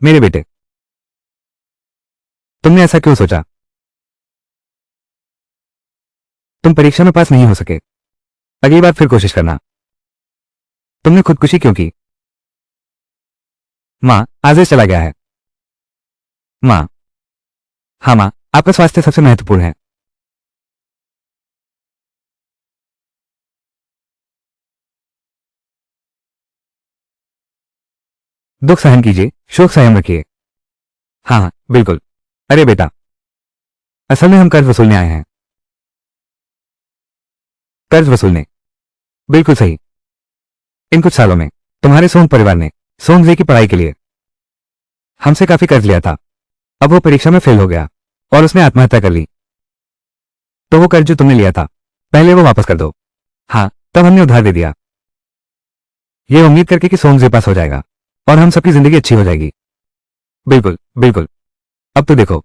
मेरे बेटे, तुमने ऐसा क्यों सोचा? तुम परीक्षा में पास नहीं हो सके, अगली बार फिर कोशिश करना। तुमने खुदकुशी क्यों की? माँ, आदेश चला गया है। माँ, हाँ माँ, आपका स्वास्थ्य सबसे महत्वपूर्ण है। दुख सहन कीजिए, शोक संयम रखिए। हाँ हाँ, बिल्कुल। अरे बेटा, असल में हम कर्ज वसूलने आए हैं। कर्ज वसूलने? बिल्कुल सही। इन कुछ सालों में तुम्हारे सोंग परिवार ने सोंगजे की पढ़ाई के लिए हमसे काफी कर्ज लिया था। अब वो परीक्षा में फेल हो गया और उसने आत्महत्या कर ली। तो वो कर्ज जो तुमने लिया था, पहले वो वापस कर दो। हाँ, तब हमने उधार दे दिया, ये उम्मीद करके कि सोंगजे पास हो जाएगा और हम सबकी जिंदगी अच्छी हो जाएगी। बिल्कुल बिल्कुल। अब तो देखो,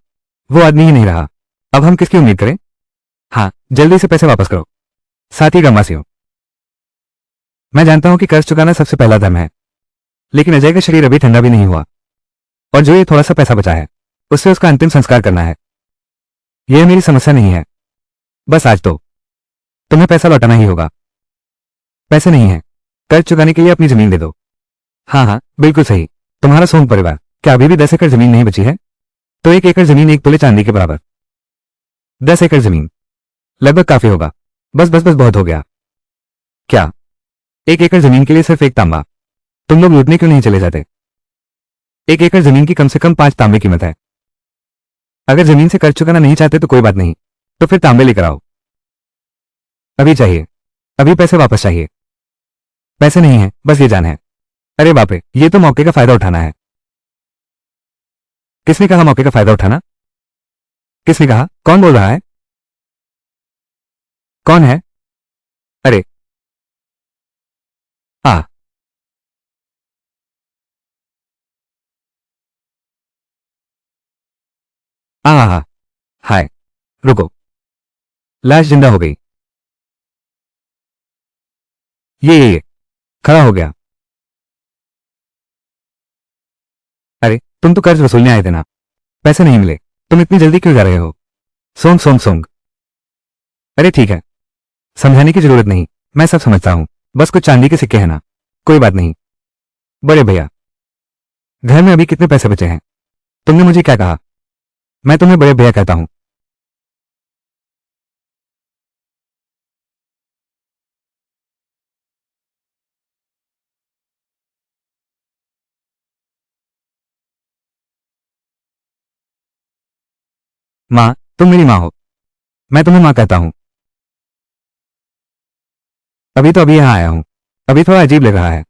वो आदमी ही नहीं रहा। अब हम किसकी उम्मीद करें? हाँ, जल्दी से पैसे वापस करो। साथ ही ग्रामवासियों, मैं जानता हूं कि कर्ज चुकाना सबसे पहला धर्म है, लेकिन अजय का शरीर अभी ठंडा भी नहीं हुआ और जो ये थोड़ा सा पैसा बचा है, उससे उसका अंतिम संस्कार करना है। यह मेरी समस्या नहीं है। बस आज तो तुम्हें पैसा लौटाना ही होगा। पैसे नहीं है, कर्ज चुकाने के लिए अपनी जमीन दे दो। हाँ हाँ, बिल्कुल सही। तुम्हारा सोंग परिवार, क्या अभी भी 10 एकड़ जमीन नहीं बची है? तो 1 एकड़ जमीन 1 तोले चांदी के बराबर। 10 एकड़ जमीन लगभग काफी होगा। बस बस बस, बहुत हो गया। क्या 1 एकड़ जमीन के लिए सिर्फ एक तांबा? तुम लोग लूटने क्यों नहीं चले जाते? 1 एकड़ जमीन की कम से कम 5 तांबे कीमत है। अगर जमीन से कर्ज चुकाना नहीं चाहते तो कोई बात नहीं, तो फिर तांबे लेकर आओ। अभी चाहिए, अभी पैसे वापस चाहिए। पैसे नहीं है, बस ये जान है। अरे बाप रे, ये तो मौके का फायदा उठाना है। किसने कहा मौके का फायदा उठाना? किसने कहा? कौन बोल रहा है? कौन है? अरे, आ आ आ, हाय, रुको, लाश जिंदा हो गई। ये खड़ा हो गया। अरे, तुम तो कर्ज वसूलने आए थे ना, पैसे नहीं मिले, तुम इतनी जल्दी क्यों जा रहे हो? Song song song. अरे ठीक है, समझाने की जरूरत नहीं, मैं सब समझता हूं। बस कुछ चांदी के सिक्के हैं ना, कोई बात नहीं। बड़े भैया, घर में अभी कितने पैसे बचे हैं? तुमने मुझे क्या कहा? मैं तुम्हें बड़े भैया कहता हूं। माँ, तुम मेरी माँ हो, मैं तुम्हें माँ कहता हूं। अभी तो अभी यहां आया हूं, अभी थोड़ा अजीब लग रहा है।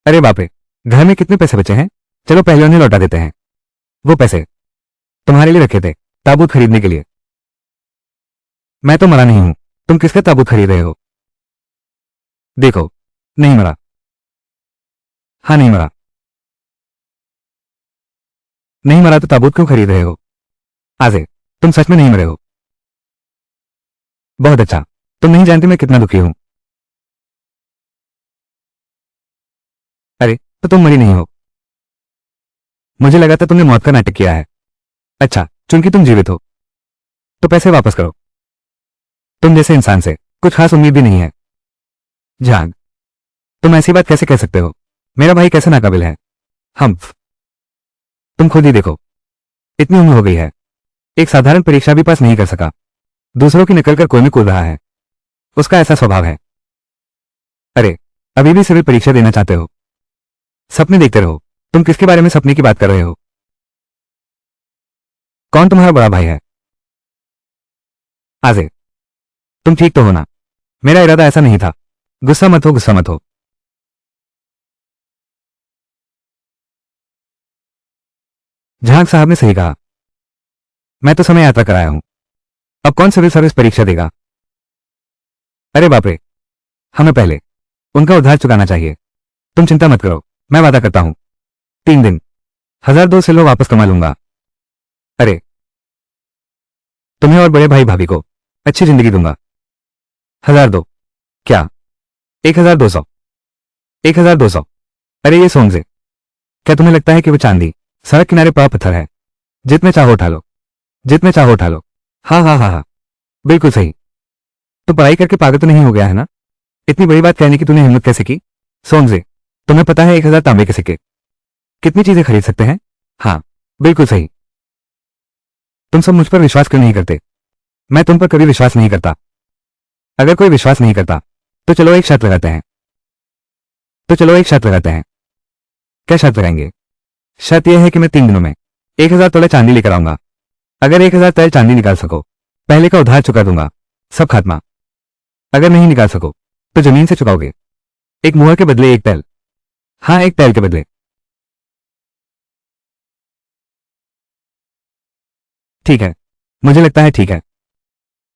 अरे बाप रे, घर में कितने पैसे बचे हैं? चलो पहले उन्हें लौटा देते हैं। वो पैसे तुम्हारे लिए रखे थे, ताबूत खरीदने के लिए। मैं तो मरा नहीं हूं, तुम किसका ताबूत खरीद रहे हो? देखो, नहीं मरा। हाँ, नहीं मरा। नहीं मरा तो ताबूत क्यों खरीद रहे हो? आजे, तुम सच में नहीं मरे हो? बहुत अच्छा। तुम नहीं जानती मैं कितना दुखी हूं। अरे, तो तुम मरी नहीं हो? मुझे लगा था तुमने मौत का नाटक किया है। अच्छा, चूंकि तुम जीवित हो तो पैसे वापस करो। तुम जैसे इंसान से कुछ खास उम्मीद भी नहीं है। झाग, तुम ऐसी बात कैसे कह सकते हो? मेरा भाई कैसे नाकाबिल है? हम, तुम खुद ही देखो, इतनी उम्र हो गई है, एक साधारण परीक्षा भी पास नहीं कर सका, दूसरों की नकल कर कोई में कूद रहा है। उसका ऐसा स्वभाव है। अरे, अभी भी सिविल परीक्षा देना चाहते हो? सपने देखते रहो। तुम किसके बारे में सपने की बात कर रहे हो? कौन तुम्हारा बड़ा भाई है? आजे, तुम ठीक तो हो ना? मेरा इरादा ऐसा नहीं था। गुस्सा मत हो, गुस्सा मत हो। जहांग साहब ने सही कहा, मैं तो समय यात्रा कराया हूं। अब कौन सिविल सर्विस परीक्षा देगा? अरे बाप रे, हमें पहले उनका उधार चुकाना चाहिए। तुम चिंता मत करो, मैं वादा करता हूं, 3 दिन 1002 सिल्वर वापस कमा लूंगा। अरे, तुम्हें और बड़े भाई भाभी को अच्छी जिंदगी दूंगा। 1002? क्या? 1200? 1200? अरे ये सोंग से, क्या तुम्हें लगता है कि वो चांदी सड़क किनारे पड़ा पत्थर है, जितने चाहो उठा लो, जितने चाहो उठा लो। हाँ हाँ हाँ हाँ, बिल्कुल सही। तो पढ़ाई करके पागल तो नहीं हो गया है ना? इतनी बड़ी बात कहने की तूने हिम्मत कैसे की? सोनजे, तुम्हें पता है 1000 तांबे के सिक्के कितनी चीजें खरीद सकते हैं? हाँ, बिल्कुल सही। तुम सब मुझ पर विश्वास क्यों नहीं करते? मैं तुम पर कभी विश्वास नहीं करता। अगर कोई विश्वास नहीं करता तो चलो एक शर्त लगाते हैं। तो चलो एक शर्त लगाते हैं। क्या शर्त लगाएंगे? शर्त यह है कि मैं 3 दिनों में 1000 तोले चांदी लेकर आऊंगा। अगर 1000 तोले चांदी निकाल सको, पहले का उधार चुका दूंगा, सब खात्मा। अगर नहीं निकाल सको तो जमीन से चुकाओगे, एक मुहर के बदले एक तैल। हाँ, एक तैल के बदले। ठीक है, मुझे लगता है ठीक है।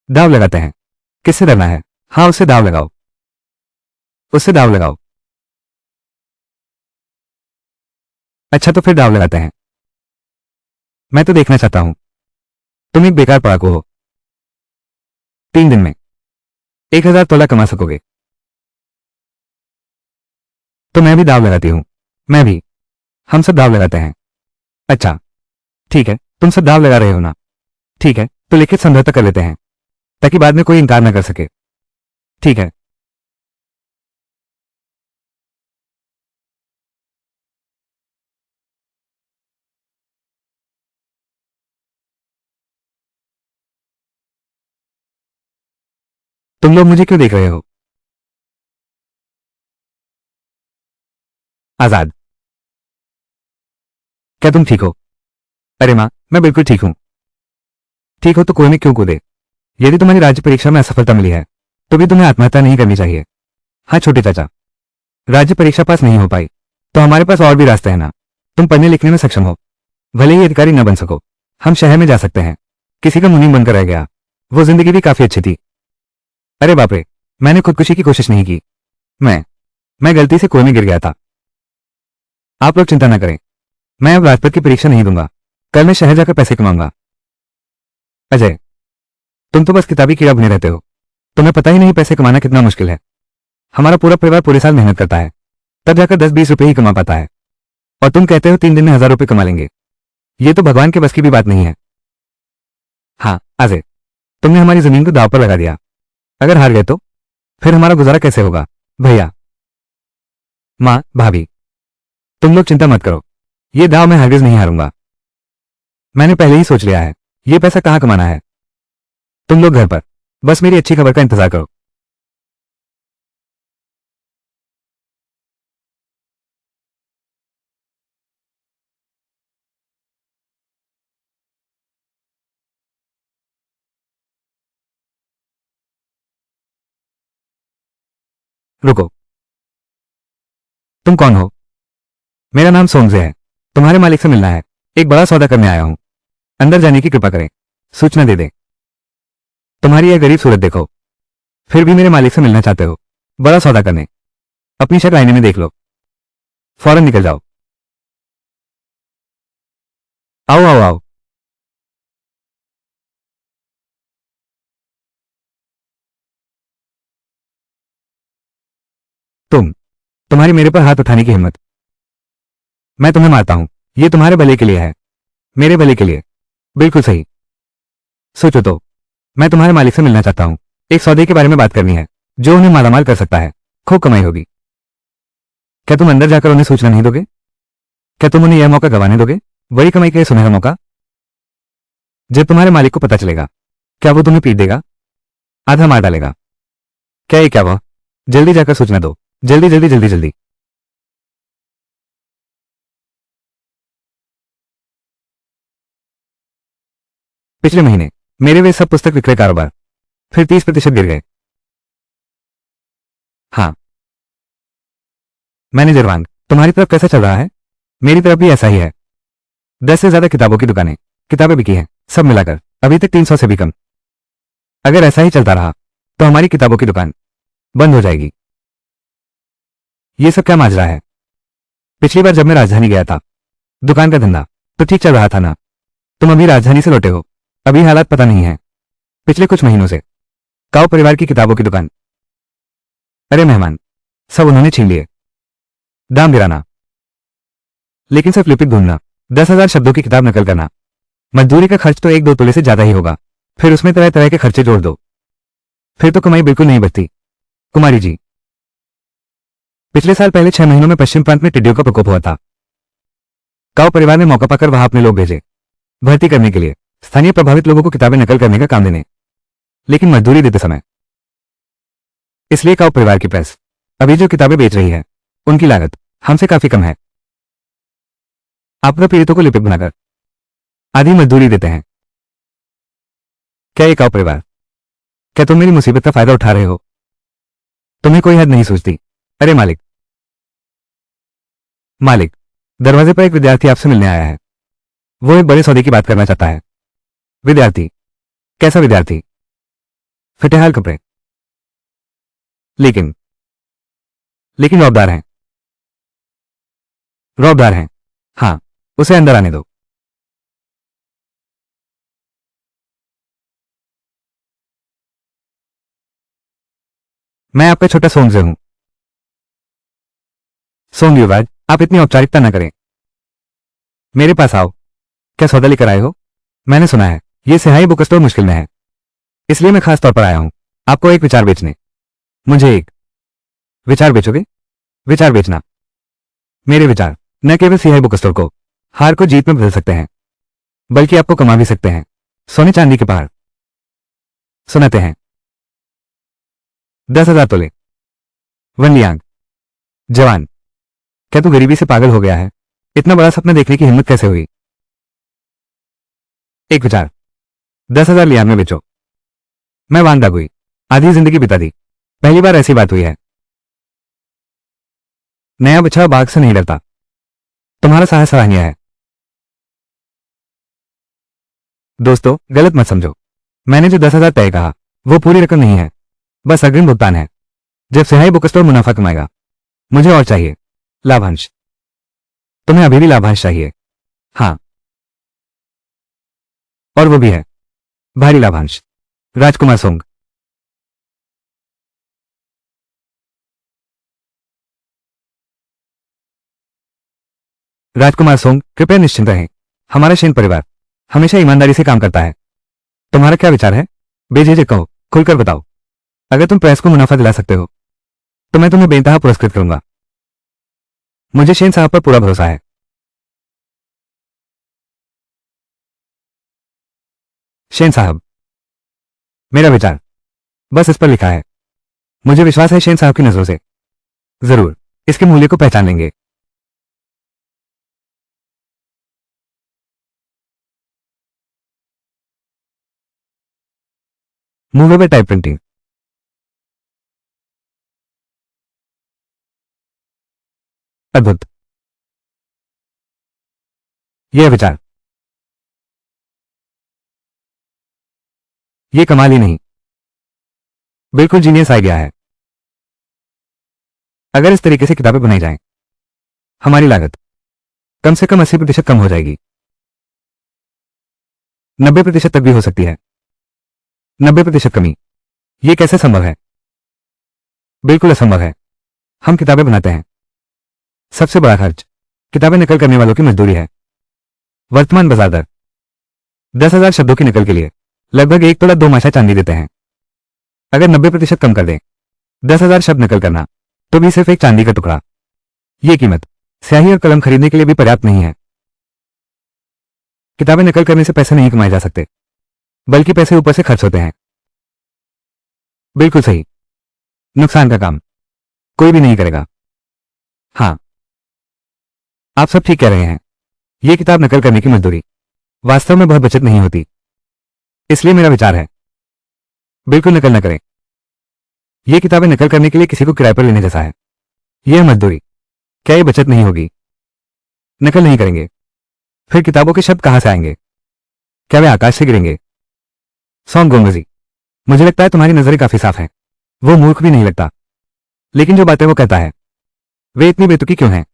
दाव लगाते हैं। किससे डरना है? हाँ, उससे दाव लगाओ, उससे दाव लगाओ। अच्छा, तो फिर दाव लगाते हैं। मैं तो देखना चाहता हूं तुम एक बेकार पड़ाकू हो। 3 दिन में 1000 तोला कमा सकोगे तो मैं भी दाव लगाती हूं। मैं भी। हम सब दाव लगाते हैं। अच्छा, ठीक है, तुम सब दाव लगा रहे हो ना? ठीक है, तो लिखित समझौता कर लेते हैं ताकि बाद में कोई इनकार न कर सके। ठीक है। तुम लोग मुझे क्यों देख रहे हो? आजाद, क्या तुम ठीक हो? अरे माँ, मैं बिल्कुल ठीक हूं। ठीक हो तो कुएं में क्यों कूदे? यदि तुम्हारी राज्य परीक्षा में असफलता मिली है तो भी तुम्हें आत्महत्या नहीं करनी चाहिए। हाँ छोटे चाचा, राज्य परीक्षा पास नहीं हो पाई तो हमारे पास और भी रास्ते हैं ना। तुम पढ़ने लिखने में सक्षम हो, भले ही अधिकारी न बन सको। हम शहर में जा सकते हैं। किसी का मुनीम बनकर रह गया, वो जिंदगी भी काफी अच्छी थी। अरे बाप रे, मैंने खुदकुशी की कोशिश नहीं की। मैं गलती से कुएं में गिर गया था। आप लोग चिंता न करें, मैं अब राजपथ की परीक्षा नहीं दूंगा। कल मैं शहर जाकर पैसे कमाऊंगा। अजय, तुम तो बस किताबी कीड़ा बने रहते हो। तुम्हें पता ही नहीं पैसे कमाना कितना मुश्किल है। हमारा पूरा परिवार पूरे साल मेहनत करता है, तब जाकर 10-20 रुपए ही कमा पाता है। और तुम कहते हो 3 दिन में 1000 रुपए कमा लेंगे। ये तो भगवान के बस की भी बात नहीं है। हाँ अजय, तुमने हमारी जमीन को दांव पर लगा दिया। अगर हार गए तो फिर हमारा गुजारा कैसे होगा? भैया, माँ, भाभी, तुम लोग चिंता मत करो, ये दांव मैं हरगिज नहीं हारूंगा। मैंने पहले ही सोच लिया है ये पैसा कहाँ कमाना है। तुम लोग घर पर बस मेरी अच्छी खबर का इंतजार करो। रुको, तुम कौन हो? मेरा नाम सोमजे है। तुम्हारे मालिक से मिलना है। एक बड़ा सौदा करने आया हूं। अंदर जाने की कृपा करें, सूचना दे दें। तुम्हारी यह गरीब सूरत देखो, फिर भी मेरे मालिक से मिलना चाहते हो। बड़ा सौदा करने। अपनी शक्ल आईने में देख लो, फौरन निकल जाओ। आओ आओ आओ। तुम्हारी मेरे पर हाथ उठाने की हिम्मत। मैं तुम्हें मारता हूं। ये तुम्हारे भले के लिए है, मेरे भले के लिए। बिल्कुल सही। सोचो तो, मैं तुम्हारे मालिक से मिलना चाहता हूं। एक सौदे के बारे में बात करनी है जो उन्हें मालामाल कर सकता है। खूब कमाई होगी। क्या तुम अंदर जाकर उन्हें सूचना नहीं दोगे? क्या तुम उन्हें यह मौका गंवाने दोगे? बड़ी कमाई का यह सुनहरा मौका। जब तुम्हारे मालिक को पता चलेगा, क्या वो तुम्हें पीट देगा? आधा मार डालेगा। क्या ये क्या वह? जल्दी जाकर सूचना दो, जल्दी जल्दी जल्दी जल्दी। पिछले महीने मेरे वे सब पुस्तक विक्रय कारोबार फिर 30% गिर गए। हाँ, मैनेजर वांग, तुम्हारी तरफ कैसा चल रहा है? मेरी तरफ भी ऐसा ही है। 10 से ज्यादा किताबों की दुकानें, किताबें बिकी हैं, सब मिलाकर अभी तक 300 से भी कम। अगर ऐसा ही चलता रहा तो हमारी किताबों की दुकान बंद हो जाएगी। ये सब क्या माजरा है? पिछली बार जब मैं राजधानी गया था, दुकान का धंधा तो ठीक चल रहा था ना? तुम अभी राजधानी से लौटे हो, अभी हालात पता नहीं है। पिछले कुछ महीनों से काओ परिवार की किताबों की दुकान। अरे मेहमान, सब उन्होंने छीन लिए। दाम गिराना, लेकिन सिर्फ लिपिक ढूंढना, 10,000 शब्दों की किताब नकल करना। मजदूरी का खर्च तो 1-2 तोले से ज्यादा ही होगा, फिर उसमें तरह तरह के खर्चे जोड़ दो, फिर तो कमाई बिल्कुल नहीं बचती। कुमारी जी, पिछले साल पहले 6 महीनों में पश्चिम प्रांत में टिड्डियों का प्रकोप हुआ था। काऊ परिवार ने मौका पाकर वहां अपने लोग भेजे भर्ती करने के लिए, स्थानीय प्रभावित लोगों को किताबें नकल करने का काम देने, लेकिन मजदूरी देते समय। इसलिए काऊ परिवार की प्रेस अभी जो किताबें बेच रही है उनकी लागत हमसे काफी कम है। आपदा पीड़ितों को लिपिक बनाकर आधी मजदूरी देते हैं। क्या ये काऊ परिवार, क्या तुम मेरी मुसीबत का फायदा उठा रहे हो? तुम्हें कोई हद नहीं सूझती। अरे मालिक, मालिक, दरवाजे पर एक विद्यार्थी आपसे मिलने आया है। वो एक बड़े सौदे की बात करना चाहता है। विद्यार्थी? कैसा विद्यार्थी? फटेहाल कपड़े, लेकिन लेकिन रौबदार हैं। रौबदार हैं, हाँ, उसे अंदर आने दो। मैं आपका छोटा सोमजे हूं। सोमयुवाज, आप इतनी औपचारिकता न करें। मेरे पास आओ। क्या सौदा लेकर आए हो? मैंने सुना है ये सिहाई बुक स्टोर मुश्किल में है, इसलिए मैं खास तौर पर आया हूं आपको एक विचार बेचने। मुझे एक विचार बेचोगे? विचार बेचना? मेरे विचार न केवल सिहाई बुक स्टोर को हार को जीत में बदल सकते हैं, बल्कि आपको कमा भी सकते हैं सोने चांदी के पहाड़। सुनाते हैं। 10,000 तोले। वनलियांग, जवान, क्या तू गरीबी से पागल हो गया है? इतना बड़ा सपना देखने की हिम्मत कैसे हुई? एक विचार 10,000 लियांग में बेचो। मैं वान दाग हुई, आधी जिंदगी बिता दी, पहली बार ऐसी बात हुई है। नया बच्चा बाघ से नहीं डरता। तुम्हारा साहस सराहनीय है। दोस्तों, गलत मत समझो। मैंने जो 10,000 तय कहा वो पूरी रकम नहीं है, बस अग्रिम भुगतान है। जब सिहाई बुक स्टोर मुनाफा कमाएगा, मुझे और चाहिए लाभांश। तुम्हें अभी भी लाभांश चाहिए? हाँ, और वो भी है भारी लाभांश। राजकुमार सोंग। राजकुमार सोंग, कृपया निश्चिंत रहें। हमारा शेन परिवार हमेशा ईमानदारी से काम करता है। तुम्हारा क्या विचार है? बेझिझक कहो, खुलकर बताओ। अगर तुम प्रेस को मुनाफा दिला सकते हो तो मैं तुम्हें बेइंतहा पुरस्कृत करूंगा। मुझे शेन साहब पर पूरा भरोसा है। शेन साहब, मेरा विचार बस इस पर लिखा है। मुझे विश्वास है शेन साहब की नजरों से जरूर इसके मूल्य को पहचान लेंगे। मूवेबल टाइप प्रिंटिंग, अद्भुत। यह विचार, यह कमाल ही नहीं, बिल्कुल जीनियस आइडिया है। अगर इस तरीके से किताबें बनाई जाएं, हमारी लागत कम से कम 80% कम हो जाएगी। 90% तक भी हो सकती है। 90% कमी, यह कैसे संभव है? बिल्कुल असंभव है। हम किताबें बनाते हैं, सबसे बड़ा खर्च किताबें नकल करने वालों की मजदूरी है। वर्तमान बाजार दर 10,000 शब्दों की नकल के लिए लगभग 1 तोला 2 माशा चांदी देते हैं। अगर 90% कम कर दें, 10,000 शब्द नकल करना, तो भी सिर्फ एक चांदी का टुकड़ा। यह कीमत स्याही और कलम खरीदने के लिए भी पर्याप्त नहीं है। किताबें नकल करने से पैसे नहीं कमाए जा सकते, बल्कि पैसे ऊपर से खर्च होते हैं। बिल्कुल सही। नुकसान का काम कोई भी नहीं करेगा। हाँ, आप सब ठीक कह रहे हैं। यह किताब नकल करने की मजदूरी वास्तव में बहुत बचत नहीं होती। इसलिए मेरा विचार है, बिल्कुल नकल न करें। यह किताबें नकल करने के लिए किसी को किराए पर लेने जैसा है। यह मजदूरी, क्या यह बचत नहीं होगी? नकल नहीं करेंगे, फिर किताबों के शब्द कहां से आएंगे? क्या वे आकाश से गिरेंगे? सॉन्ग गोंगजी, मुझे लगता है तुम्हारी नजरें काफी साफ हैं। वो मूर्ख भी नहीं लगता, लेकिन जो बातें वो कहता है वे इतनी बेतुकी क्यों हैं?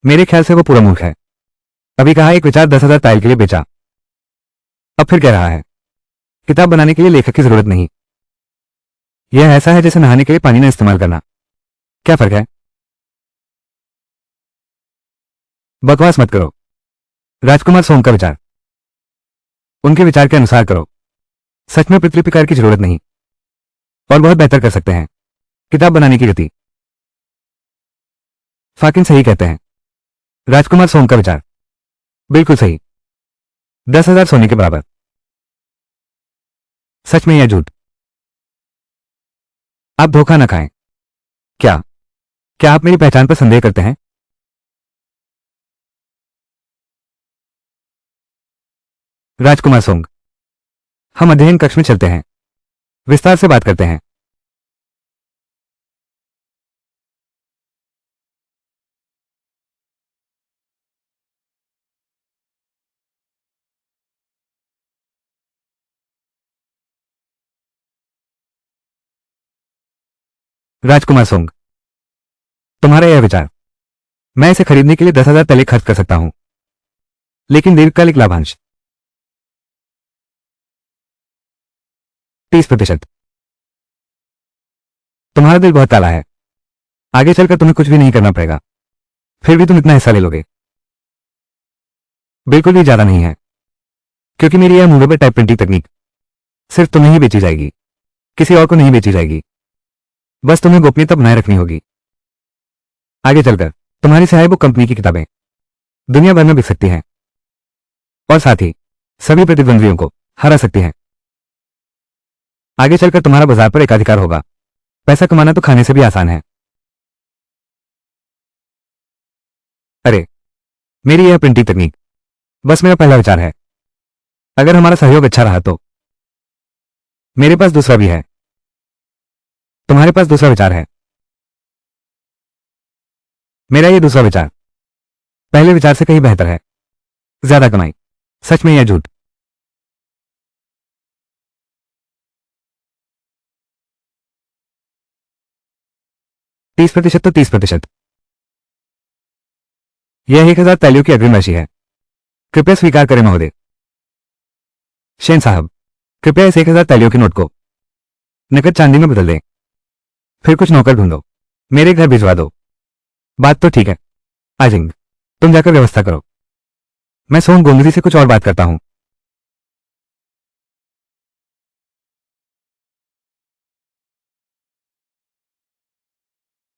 मेरे ख्याल से वो पूरा मूर्ख है। अभी कहा एक विचार 10,000 टाइल के लिए बेचा, अब फिर कह रहा है किताब बनाने के लिए लेखक की जरूरत नहीं। यह ऐसा है जैसे नहाने के लिए पानी न इस्तेमाल करना। क्या फर्क है? बकवास मत करो। राजकुमार सोम का विचार उनके विचार के अनुसार करो। सच में पृथ्वी पिकार की जरूरत नहीं, और बहुत बेहतर कर सकते हैं। किताब बनाने की गति। फाकिन सही कहते हैं। राजकुमार सोम का विचार बिल्कुल सही। 10,000 सोने के बराबर। सच में या झूठ? आप धोखा न खाएं। क्या क्या आप मेरी पहचान पर संदेह करते हैं? राजकुमार सोंग, हम अध्ययन कक्ष में चलते हैं, विस्तार से बात करते हैं। राजकुमार सोंग, तुम्हारा यह विचार, मैं इसे खरीदने के लिए 10,000 तले खर्च कर सकता हूं, लेकिन दीर्घकालिक लाभांश 30%। तुम्हारा दिल बहुत काला है। आगे चलकर तुम्हें कुछ भी नहीं करना पड़ेगा, फिर भी तुम इतना हिस्सा ले लोगे। बिल्कुल भी ज्यादा नहीं है, क्योंकि मेरी यह मूवेबल टाइप प्रिंटिंग तकनीक सिर्फ तुम्हें ही बेची जाएगी, किसी और को नहीं बेची जाएगी। बस तुम्हें गोपनीयता बनाए रखनी होगी। आगे चलकर तुम्हारी सहाय बुक कंपनी की किताबें दुनिया भर में बिक सकती हैं, और साथ ही सभी प्रतिद्वंद्वियों को हरा सकती हैं। आगे चलकर तुम्हारा बाजार पर एकाधिकार होगा। पैसा कमाना तो खाने से भी आसान है। अरे, मेरी यह प्रिंटिंग तकनीक बस मेरा पहला विचार है। अगर हमारा सहयोग अच्छा रहा तो मेरे पास दूसरा भी है। तुम्हारे पास दूसरा विचार है। मेरा ये दूसरा विचार पहले विचार से कहीं बेहतर है। ज्यादा कमाई। सच में या झूठ? तीस प्रतिशत तो 30%। यह 1,000 तैलियों की अग्रिम राशि है। कृपया स्वीकार करें महोदय। शेन साहब, कृपया इस 1,000 तैलियों के नोट को नकद चांदी में बदल दें। फिर कुछ नौकर ढूंढो, मेरे घर भिजवा दो। बात तो ठीक है। आजिंग, तुम जाकर व्यवस्था करो। मैं सोम गोंगली से कुछ और बात करता हूं।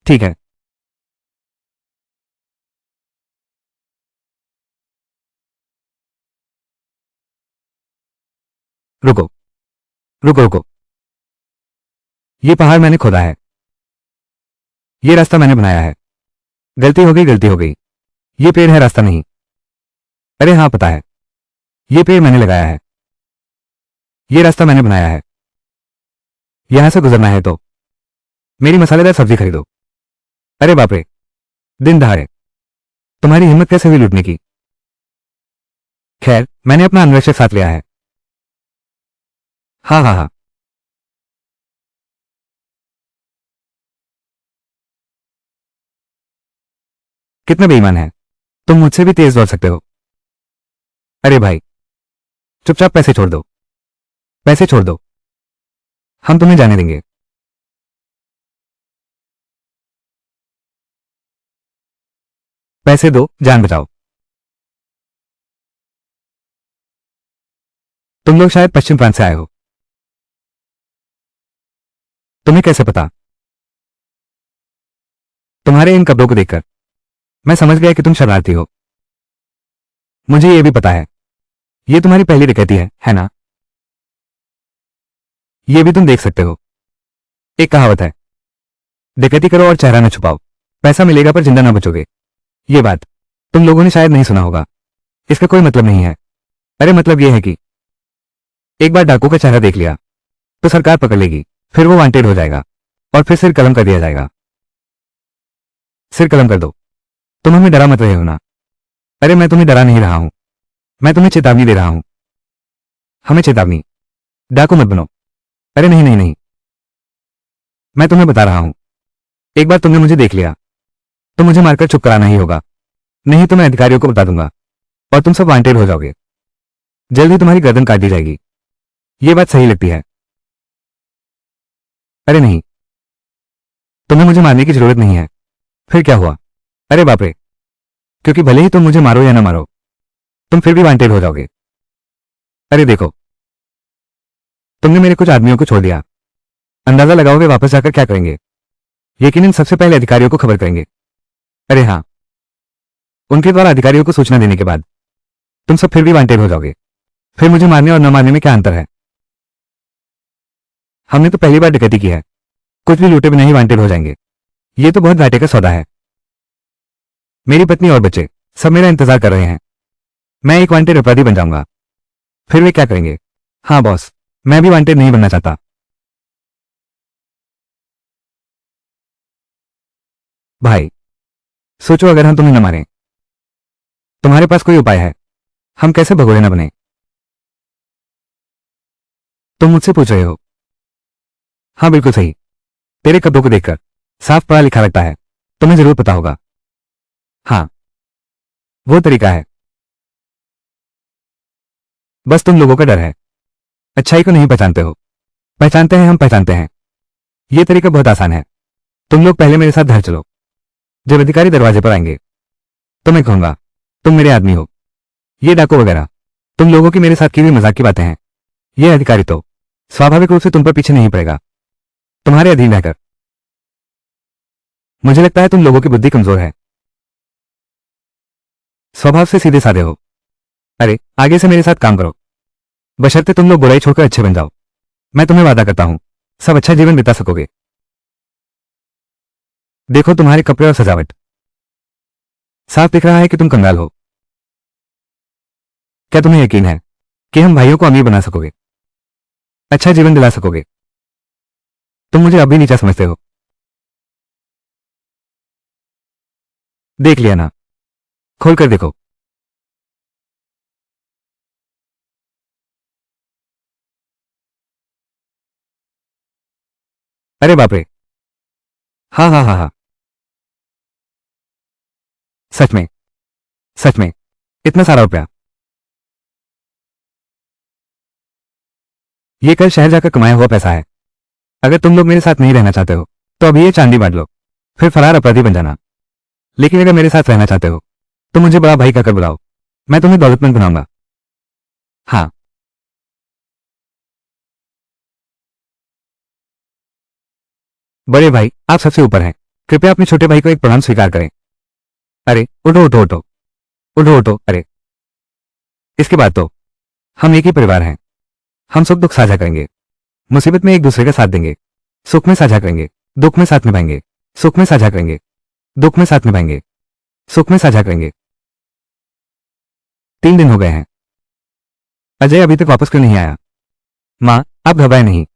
ठीक है। रुको रुको रुको। ये पहाड़ मैंने खोदा है। ये रास्ता मैंने बनाया है। गलती हो गई, गलती हो गई। ये पेड़ है, रास्ता नहीं। अरे हाँ, पता है। ये पेड़ मैंने लगाया है। ये रास्ता मैंने बनाया है। यहां से गुजरना है तो मेरी मसालेदार सब्जी खरीदो। अरे बाप रे, दिन दहाड़े तुम्हारी हिम्मत कैसे हुई लूटने की? खैर, मैंने अपना अन्वेषक साथ लिया है। हाँ हाँ हाँ। कितना बेईमान है। तुम मुझसे भी तेज दौड़ सकते हो। अरे भाई, चुपचाप पैसे छोड़ दो। पैसे छोड़ दो, हम तुम्हें जाने देंगे। पैसे दो, जान बचाओ। तुम लोग शायद पश्चिम प्रांत से आए हो। तुम्हें कैसे पता? तुम्हारे इन कपड़ों को देखकर मैं समझ गया कि तुम शरणार्थी हो। मुझे यह भी पता है, ये तुम्हारी पहली डकैती है ना? ये भी तुम देख सकते हो। एक कहावत है, डकैती करो और चेहरा न छुपाओ, पैसा मिलेगा पर जिंदा ना बचोगे। ये बात तुम लोगों ने शायद नहीं सुना होगा। इसका कोई मतलब नहीं है। अरे मतलब यह है कि एक बार डाकू का चेहरा देख लिया तो सरकार पकड़ लेगी, फिर वो वांटेड हो जाएगा, और फिर सिर कलम कर दिया जाएगा। सिर कलम कर दो। तुम हमें डरा मत रहे हो ना? अरे मैं तुम्हें डरा नहीं रहा हूं, मैं तुम्हें चेतावनी दे रहा हूं। हमें चेतावनी। डाकू मत बनो। अरे नहीं नहीं नहीं, मैं तुम्हें बता रहा हूं, एक बार तुमने मुझे देख लिया तो मुझे मारकर चुप कराना ही होगा, नहीं तो मैं अधिकारियों को बता दूंगा और तुम सब वांटेड हो जाओगे। जल्द ही तुम्हारी गर्दन काट दी जाएगी। ये बात सही लगती है? अरे नहीं, तुम्हें मुझे मारने की जरूरत नहीं है। फिर क्या हुआ? अरे बाप रे, क्योंकि भले ही तुम मुझे मारो या ना मारो, तुम फिर भी वांटेड हो जाओगे। अरे देखो, तुमने मेरे कुछ आदमियों को छोड़ दिया। अंदाजा लगाओ वे वापस जाकर क्या करेंगे? यकीनन सबसे पहले अधिकारियों को खबर करेंगे। अरे हाँ, उनके द्वारा अधिकारियों को सूचना देने के बाद तुम सब फिर भी वांटेड हो जाओगे। फिर मुझे मारने और न मारने में क्या अंतर है? हमने तो पहली बार डकैती की है, कुछ भी लूटे बिना ही वांटेड हो जाएंगे। ये तो बहुत घाटे का सौदा है। मेरी पत्नी और बच्चे सब मेरा इंतजार कर रहे हैं। मैं एक वांटेड अपराधी बन जाऊंगा, फिर वे क्या करेंगे? हाँ बॉस, मैं भी वांटेड नहीं बनना चाहता। भाई, सोचो अगर हम तुम्हें न मारें, तुम्हारे पास कोई उपाय है? हम कैसे भगोड़े न बने? तुम मुझसे पूछ रहे हो? हाँ बिल्कुल सही। तेरे कपड़ों को देखकर साफ पढ़ा लिखा लगता है, तुम्हें जरूर पता होगा। हाँ, वो तरीका है। बस तुम लोगों का डर है, अच्छाई को नहीं पहचानते हो। पहचानते हैं, हम पहचानते हैं। ये तरीका बहुत आसान है। तुम लोग पहले मेरे साथ घर चलो। जब अधिकारी दरवाजे पर आएंगे तो मैं कहूंगा तुम मेरे आदमी हो। ये डाकू वगैरह तुम लोगों की मेरे साथ की हुई मजाक की बातें हैं। ये अधिकारी तो स्वाभाविक रूप से तुम पर पीछे नहीं पड़ेगा, तुम्हारे अधीन रहकर। मुझे लगता है तुम लोगों की बुद्धि कमजोर है, स्वभाव से सीधे साधे हो। अरे आगे से मेरे साथ काम करो, बशर्ते तुम लोग बुराई छोड़कर अच्छे बन जाओ। मैं तुम्हें वादा करता हूं सब अच्छा जीवन बिता सकोगे। देखो तुम्हारे कपड़े और सजावट, साफ दिख रहा है कि तुम कंगाल हो। क्या तुम्हें यकीन है कि हम भाइयों को अमीर बना सकोगे, अच्छा जीवन दिला सकोगे? तुम मुझे अभी नीचा समझते हो। देख लिया ना, खोल कर देखो। अरे बाप रे, हाँ हाँ हाँ हाँ, सच में, सच में, इतना सारा रुपया? ये कल शहर जाकर कमाया हुआ पैसा है। अगर तुम लोग मेरे साथ नहीं रहना चाहते हो तो अभी ये चांदी बांट लो, फिर फरार अपराधी बन जाना। लेकिन अगर मेरे साथ रहना चाहते हो तो मुझे बड़ा भाई कहकर बुलाओ, मैं तुम्हें दौलतमंद बनाऊंगा। हाँ, बड़े भाई आप सबसे ऊपर हैं, कृपया अपने छोटे भाई को एक प्रणाम स्वीकार करें। अरे उठो उठो उठो, उठो उठो। अरे इसके बाद तो हम एक ही परिवार हैं। हम सुख दुख साझा करेंगे, मुसीबत में एक दूसरे का साथ देंगे, सुख में साझा करेंगे, दुख में साथ निभाएंगे, सुख में साझा करेंगे, दुख में साथ निभाएंगे, सुख में साझा करेंगे। 3 दिन हो गए हैं, अजय अभी तक वापस क्यों नहीं आया? माँ आप घबराए नहीं,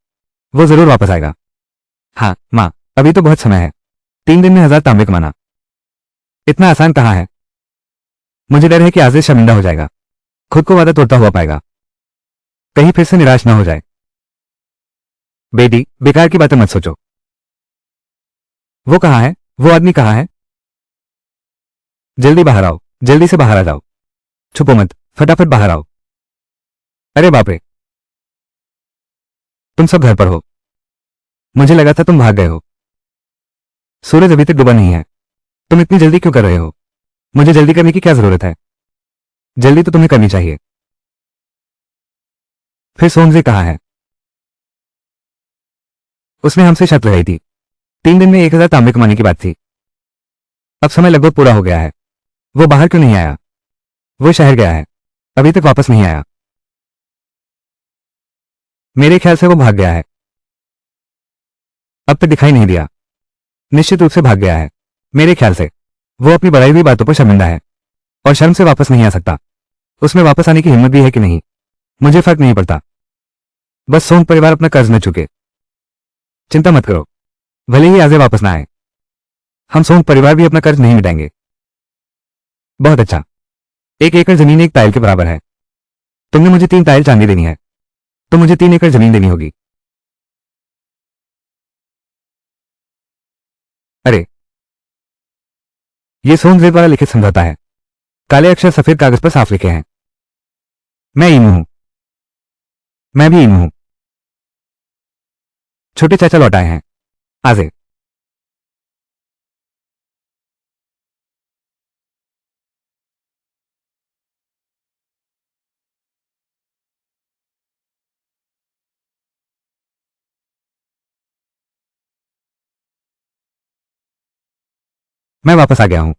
वो जरूर वापस आएगा। हाँ माँ, अभी तो बहुत समय है, 3 दिन में 1000 तांबे कमाना इतना आसान कहाँ है? मुझे डर है कि आजिज शर्मिंदा हो जाएगा, खुद को वादा तोड़ता हुआ पाएगा, कहीं फिर से निराश ना हो जाए। बेटी बेकार की बातें मत सोचो। वो कहाँ है? वो आदमी कहाँ है? जल्दी बाहर आओ, जल्दी से बाहर आ जाओ, छुपो मत, फटाफट बाहर आओ। अरे बाप रे, तुम सब घर पर हो? मुझे लगा था तुम भाग गए हो। सूरज अभी तक डूबा नहीं है, तुम इतनी जल्दी क्यों कर रहे हो? मुझे जल्दी करने की क्या जरूरत है? जल्दी तो तुम्हें करनी चाहिए। फिर सोमजे कहाँ है? उसने हमसे शर्त लगाई थी, 3 दिन में 1000 तांबे कमाने की बात थी। अब समय लगभग पूरा हो गया है, वो बाहर क्यों नहीं आया? वो शहर गया है, अभी तक वापस नहीं आया। मेरे ख्याल से वो भाग गया है, अब तक दिखाई नहीं दिया। निश्चित रूप से भाग गया है, मेरे ख्याल से वो अपनी बढ़ाई हुई बातों पर शर्मिंदा है और शर्म से वापस नहीं आ सकता। उसमें वापस आने की हिम्मत भी है कि नहीं मुझे फर्क नहीं पड़ता, बस सोम परिवार अपना कर्ज न चुके। चिंता मत करो, भले ही आजे वापस ना आए, हम सोम परिवार भी अपना कर्ज नहीं मिटाएंगे। बहुत अच्छा, 1 एकड़ जमीन एक टाइल के बराबर है। तुमने मुझे 3 टाइल चांदी देनी है, तो मुझे 3 एकड़ जमीन देनी होगी। अरे ये सोमजे द्वारा लिखित समझौता है, काले अक्षर सफेद कागज पर साफ लिखे हैं। मैं ईमू हूं, मैं भी ईमू हूं। छोटे चाचा लौट आए हैं, आजे। मैं वापस आ गया हूं।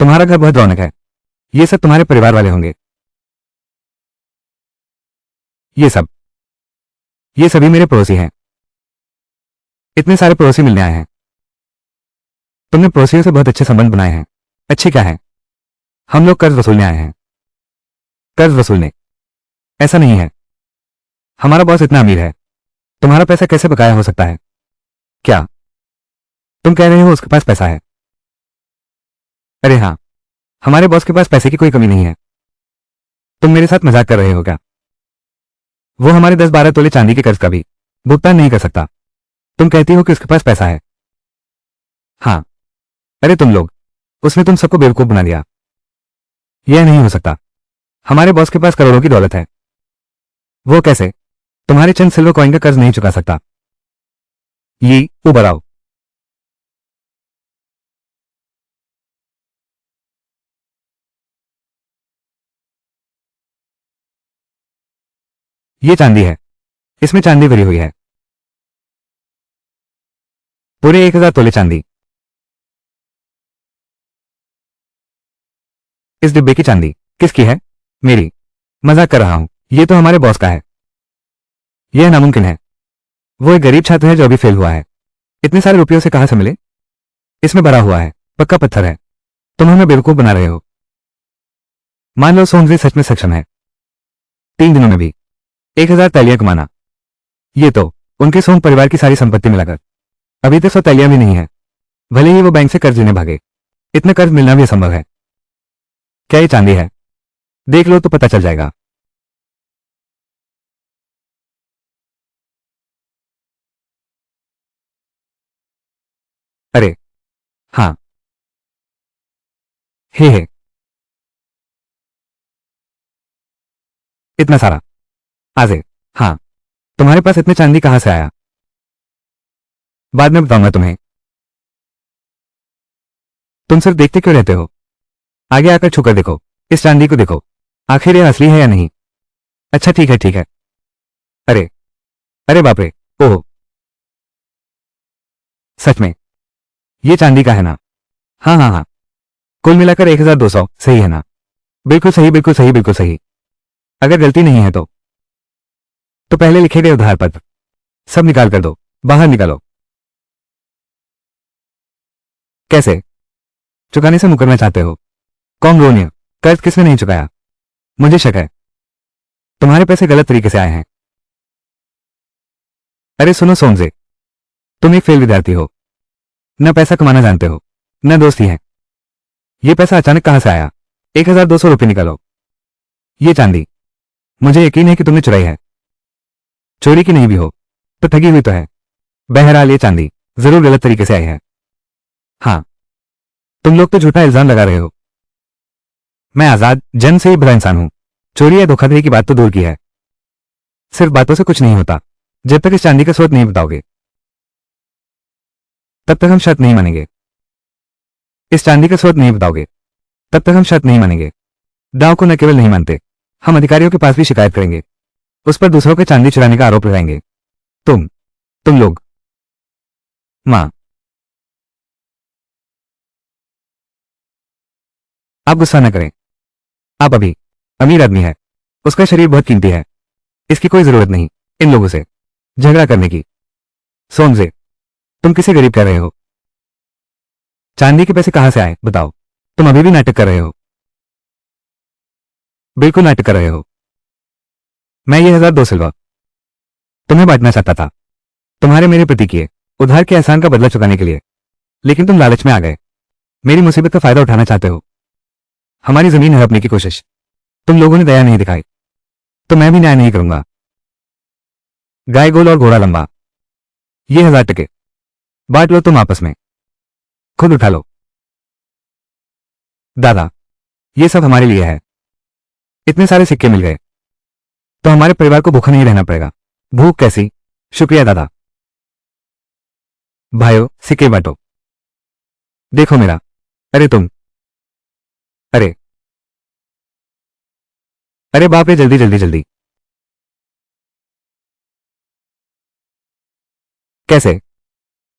तुम्हारा घर बहुत रौनक है। ये सब तुम्हारे परिवार वाले होंगे। ये सब ये सभी मेरे पड़ोसी हैं। इतने सारे पड़ोसी मिलने आए हैं। तुमने पड़ोसियों से बहुत अच्छे संबंध बनाए हैं। अच्छे क्या है? हम लोग कर्ज वसूलने आए हैं। कर्ज वसूलने? ऐसा नहीं है। हमारा बॉस इतना अमीर है, तुम्हारा पैसा कैसे बकाया हो सकता है? क्या तुम कह रहे हो उसके पास पैसा है? अरे हाँ, हमारे बॉस के पास पैसे की कोई कमी नहीं है। तुम मेरे साथ मजाक कर रहे हो क्या? वो हमारे 10-12 तोले चांदी के कर्ज का भी भुगतान नहीं कर सकता। तुम कहती हो कि उसके पास पैसा है। हाँ। अरे तुम लोग, उसने तुम सबको बेवकूफ बना दिया। यह नहीं हो सकता। हमारे बॉस के पास करोड़ों की दौलत है। वो कैसे तुम्हारे चंद सिल्वर कॉइन का कर्ज नहीं चुका सकता? ये उबर आओ। ये चांदी है। इसमें चांदी भरी हुई है। पूरे 1000 तोले चांदी। इस डिब्बे की चांदी किसकी है? मेरी। मजाक कर रहा हूं। ये तो हमारे बॉस का है। यह नामुमकिन है। वो एक गरीब छात्र है जो अभी फेल हुआ है। इतने सारे रुपयों से कहां से मिले? इसमें भरा हुआ है, पक्का पत्थर है। तुम हमें बेवकूफ बना रहे हो। मान लो सोहनजी सच में सक्षम है 3 दिनों में भी 1000 तैलियां कमाना। ये तो उनके सोंग परिवार की सारी संपत्ति मिलाकर अभी तक 100 तैलियां भी नहीं है। भले ही वो बैंक से कर्ज लेने भागे, इतना कर्ज मिलना भी असंभव है। क्या ये चांदी है? देख लो तो पता चल जाएगा। अरे हाँ। हे इतना सारा? आजे। हाँ। तुम्हारे पास इतने चांदी कहां से आया? बाद में बताऊंगा तुम्हें। तुम सिर्फ देखते क्यों रहते हो? आगे आकर छूकर देखो। इस चांदी को देखो। आखिर ये असली है या नहीं? अच्छा ठीक है ठीक है। अरे अरे बाप रे। ओह, सच में ये चांदी का है ना? हाँ हाँ हाँ। कुल मिलाकर 1200 सही है ना? बिल्कुल सही बिल्कुल सही बिल्कुल सही। अगर गलती नहीं है तो पहले लिखे गए उधार पत्र सब निकाल कर दो। बाहर निकालो। कैसे चुकाने से मुकरना चाहते हो? कौन रोनिया? कर्ज किसने नहीं चुकाया? मुझे शक है तुम्हारे पैसे गलत तरीके से आए हैं। अरे सुनो सोमजे, तुम एक फेल विद्यार्थी हो। न पैसा कमाना जानते हो, न दोस्ती है। ये पैसा अचानक कहां से आया? 1200 रुपये निकालो। ये चांदी मुझे यकीन है कि तुमने चुराई है। चोरी की नहीं भी हो तो ठगी हुई तो है। बहरहाल ये चांदी जरूर गलत तरीके से आई है। हाँ। तुम लोग तो झूठा इल्जाम लगा रहे हो। मैं आजाद जन्म से ही भला इंसान हूं। चोरी या धोखाधड़ी की बात तो दूर की है। सिर्फ बातों से कुछ नहीं होता। जब तक इस चांदी का स्रोत नहीं बताओगे तब तक हम शर्त नहीं मानेंगे। इस चांदी का स्रोत नहीं बताओगे तब तक हम शर्त नहीं मानेंगे। दाव को न केवल नहीं मानते, हम अधिकारियों के पास भी शिकायत करेंगे। उस पर दूसरों के चांदी चुराने का आरोप लगाएंगे। तुम लोग। मां, आप गुस्सा न करें। आप अभी अमीर आदमी है। उसका शरीर बहुत कीमती है। इसकी कोई जरूरत नहीं इन लोगों से झगड़ा करने की। सोमजे, तुम किसे गरीब कह रहे हो? चांदी के पैसे कहां से आए बताओ। तुम अभी भी नाटक कर रहे हो। बिल्कुल नाटक कर रहे हो। मैं ये 1002 सिल्वर तुम्हें बांटना चाहता था, तुम्हारे मेरे प्रति किए उधार के एहसान का बदला चुकाने के लिए। लेकिन तुम लालच में आ गए। मेरी मुसीबत का फायदा उठाना चाहते हो। हमारी जमीन हड़पने की कोशिश। तुम लोगों ने दया नहीं दिखाई तो मैं भी न्याय नहीं करूंगा। गाय गोल और घोड़ा लंबा। ये 1000 टके बांट लो तुम आपस में। खुद उठा लो। दादा, ये सब हमारे लिए है। इतने सारे सिक्के मिल गए तो हमारे परिवार को भूखा नहीं रहना पड़ेगा। भूख कैसी? शुक्रिया दादा। भाइयों, सिक्के बांटो। देखो मेरा। अरे तुम। अरे अरे बाप रे, जल्दी जल्दी जल्दी। कैसे?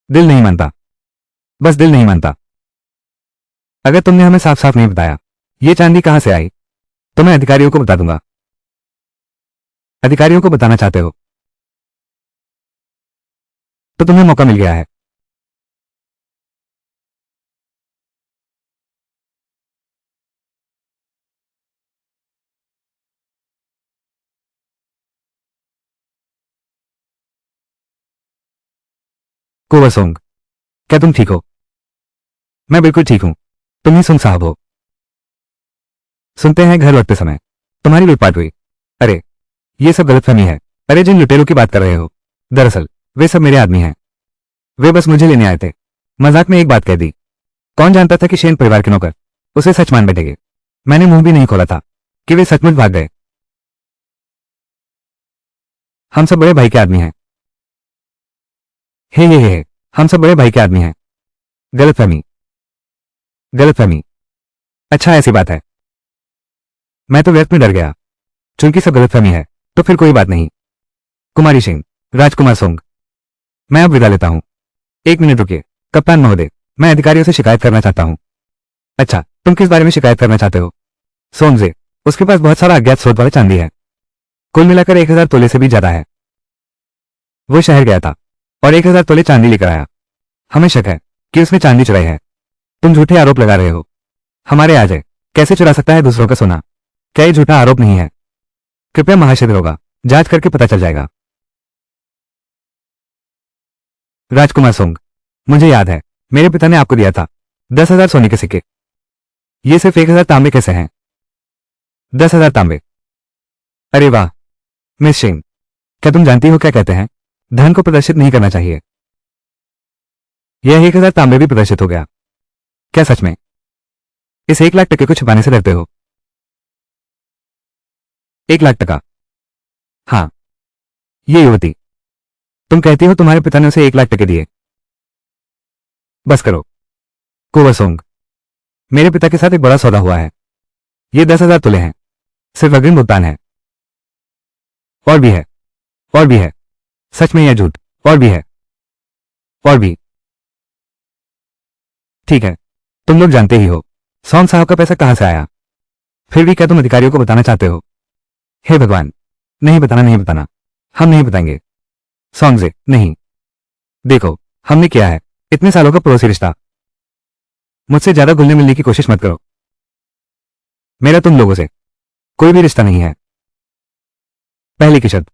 दिल नहीं मानता। बस दिल नहीं मानता। अगर तुमने हमें साफ साफ नहीं बताया ये चांदी कहां से आई, तो मैं अधिकारियों को बता दूंगा। अधिकारियों को बताना चाहते हो तो तुम्हें मौका मिल गया है। कुंवर क्या तुम ठीक हो? मैं बिल्कुल ठीक हूं। तुम ही सुन साहब हो। सुनते हैं घर लौटते समय तुम्हारी लूटपाट हुई। अरे ये सब गलतफहमी है। अरे जिन लुटेरों की बात कर रहे हो दरअसल वे सब मेरे आदमी हैं। वे बस मुझे लेने आए थे। मजाक में एक बात कह दी। कौन जानता था कि शेन परिवार के नौकर उसे सच मान बैठेंगे। मैंने मुंह भी नहीं खोला था कि वे सचमुच भाग गए। हम सब बड़े भाई के आदमी हैं। हे हम सब बड़े भाई के आदमी हैं। गलतफहमी गलतफहमी। अच्छा ऐसी बात है। मैं तो व्यर्थ में डर गया। चूंकि सब गलतफहमी है तो फिर कोई बात नहीं। कुमारी सिंह, राजकुमार सोंग, मैं अब विदा लेता हूं। एक मिनट रुकिए कप्तान महोदय, मैं अधिकारियों से शिकायत करना चाहता हूं। अच्छा तुम किस बारे में शिकायत करना चाहते हो? सोमजे, उसके पास बहुत सारा अज्ञात स्रोत वाला चांदी है। कुल मिलाकर 1000 तोले से भी ज्यादा है। वो शहर गया था और 1000 तोले चांदी लेकर आया। हमें शक है कि उसने चांदी चुराई है। तुम झूठे आरोप लगा रहे हो। हमारे आ जाए कैसे चुरा सकता है दूसरों का सोना? क्या ये झूठा आरोप नहीं है? कृपया महाशय होगा, जांच करके पता चल जाएगा। राजकुमार सोंग, मुझे याद है मेरे पिता ने आपको दिया था 10,000 सोने के सिक्के। ये सिर्फ 1000 तांबे कैसे हैं? 10,000 तांबे। अरे वाह मिस सिंह, क्या तुम जानती हो क्या कहते हैं, धन को प्रदर्शित नहीं करना चाहिए। यह 1000 तांबे भी प्रदर्शित हो गया। क्या सच में? इस 1 लाख टके को छुपाने से डरते हो? 1 लाख टका? हाँ, ये युवती, तुम कहती हो तुम्हारे पिता ने उसे 1 लाख टके दिए। बस करो कुंवर सोंग, मेरे पिता के साथ एक बड़ा सौदा हुआ है। ये 10,000 तुले हैं, सिर्फ अग्रिम भुगतान है। और भी है, और भी है। सच में यह झूठ? और भी है, और भी। ठीक है, तुम लोग जानते ही हो सोंग साहब का पैसा कहां से आया। फिर भी क्या तुम अधिकारियों को बताना चाहते हो? हे भगवान, नहीं बताना, नहीं बताना। हम नहीं बताएंगे। सोंगजे, नहीं। देखो, हमने किया है इतने सालों का पड़ोसी रिश्ता। मुझसे ज्यादा घुलने मिलने की कोशिश मत करो। मेरा तुम लोगों से कोई भी रिश्ता नहीं है। पहले की शर्त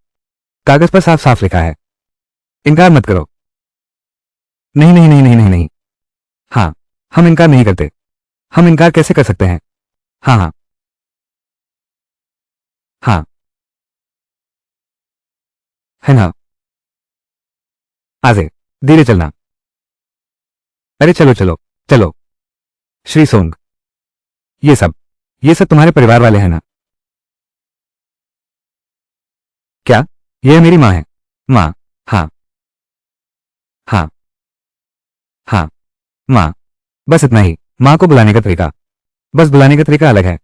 कागज पर साफ साफ लिखा है। इनकार मत करो। नहीं नहीं नहीं नहीं नहीं नहीं। हाँ, हम इनकार नहीं करते। हम इनकार कैसे कर सकते हैं? हाँ हाँ हाँ, है ना? आजे, धीरे चलना। अरे चलो चलो चलो। श्री सोंग, ये सब तुम्हारे परिवार वाले हैं ना? क्या? यह मेरी माँ है। माँ? हाँ हाँ हाँ, माँ। बस इतना ही। माँ को बुलाने का तरीका, बस बुलाने का तरीका अलग है।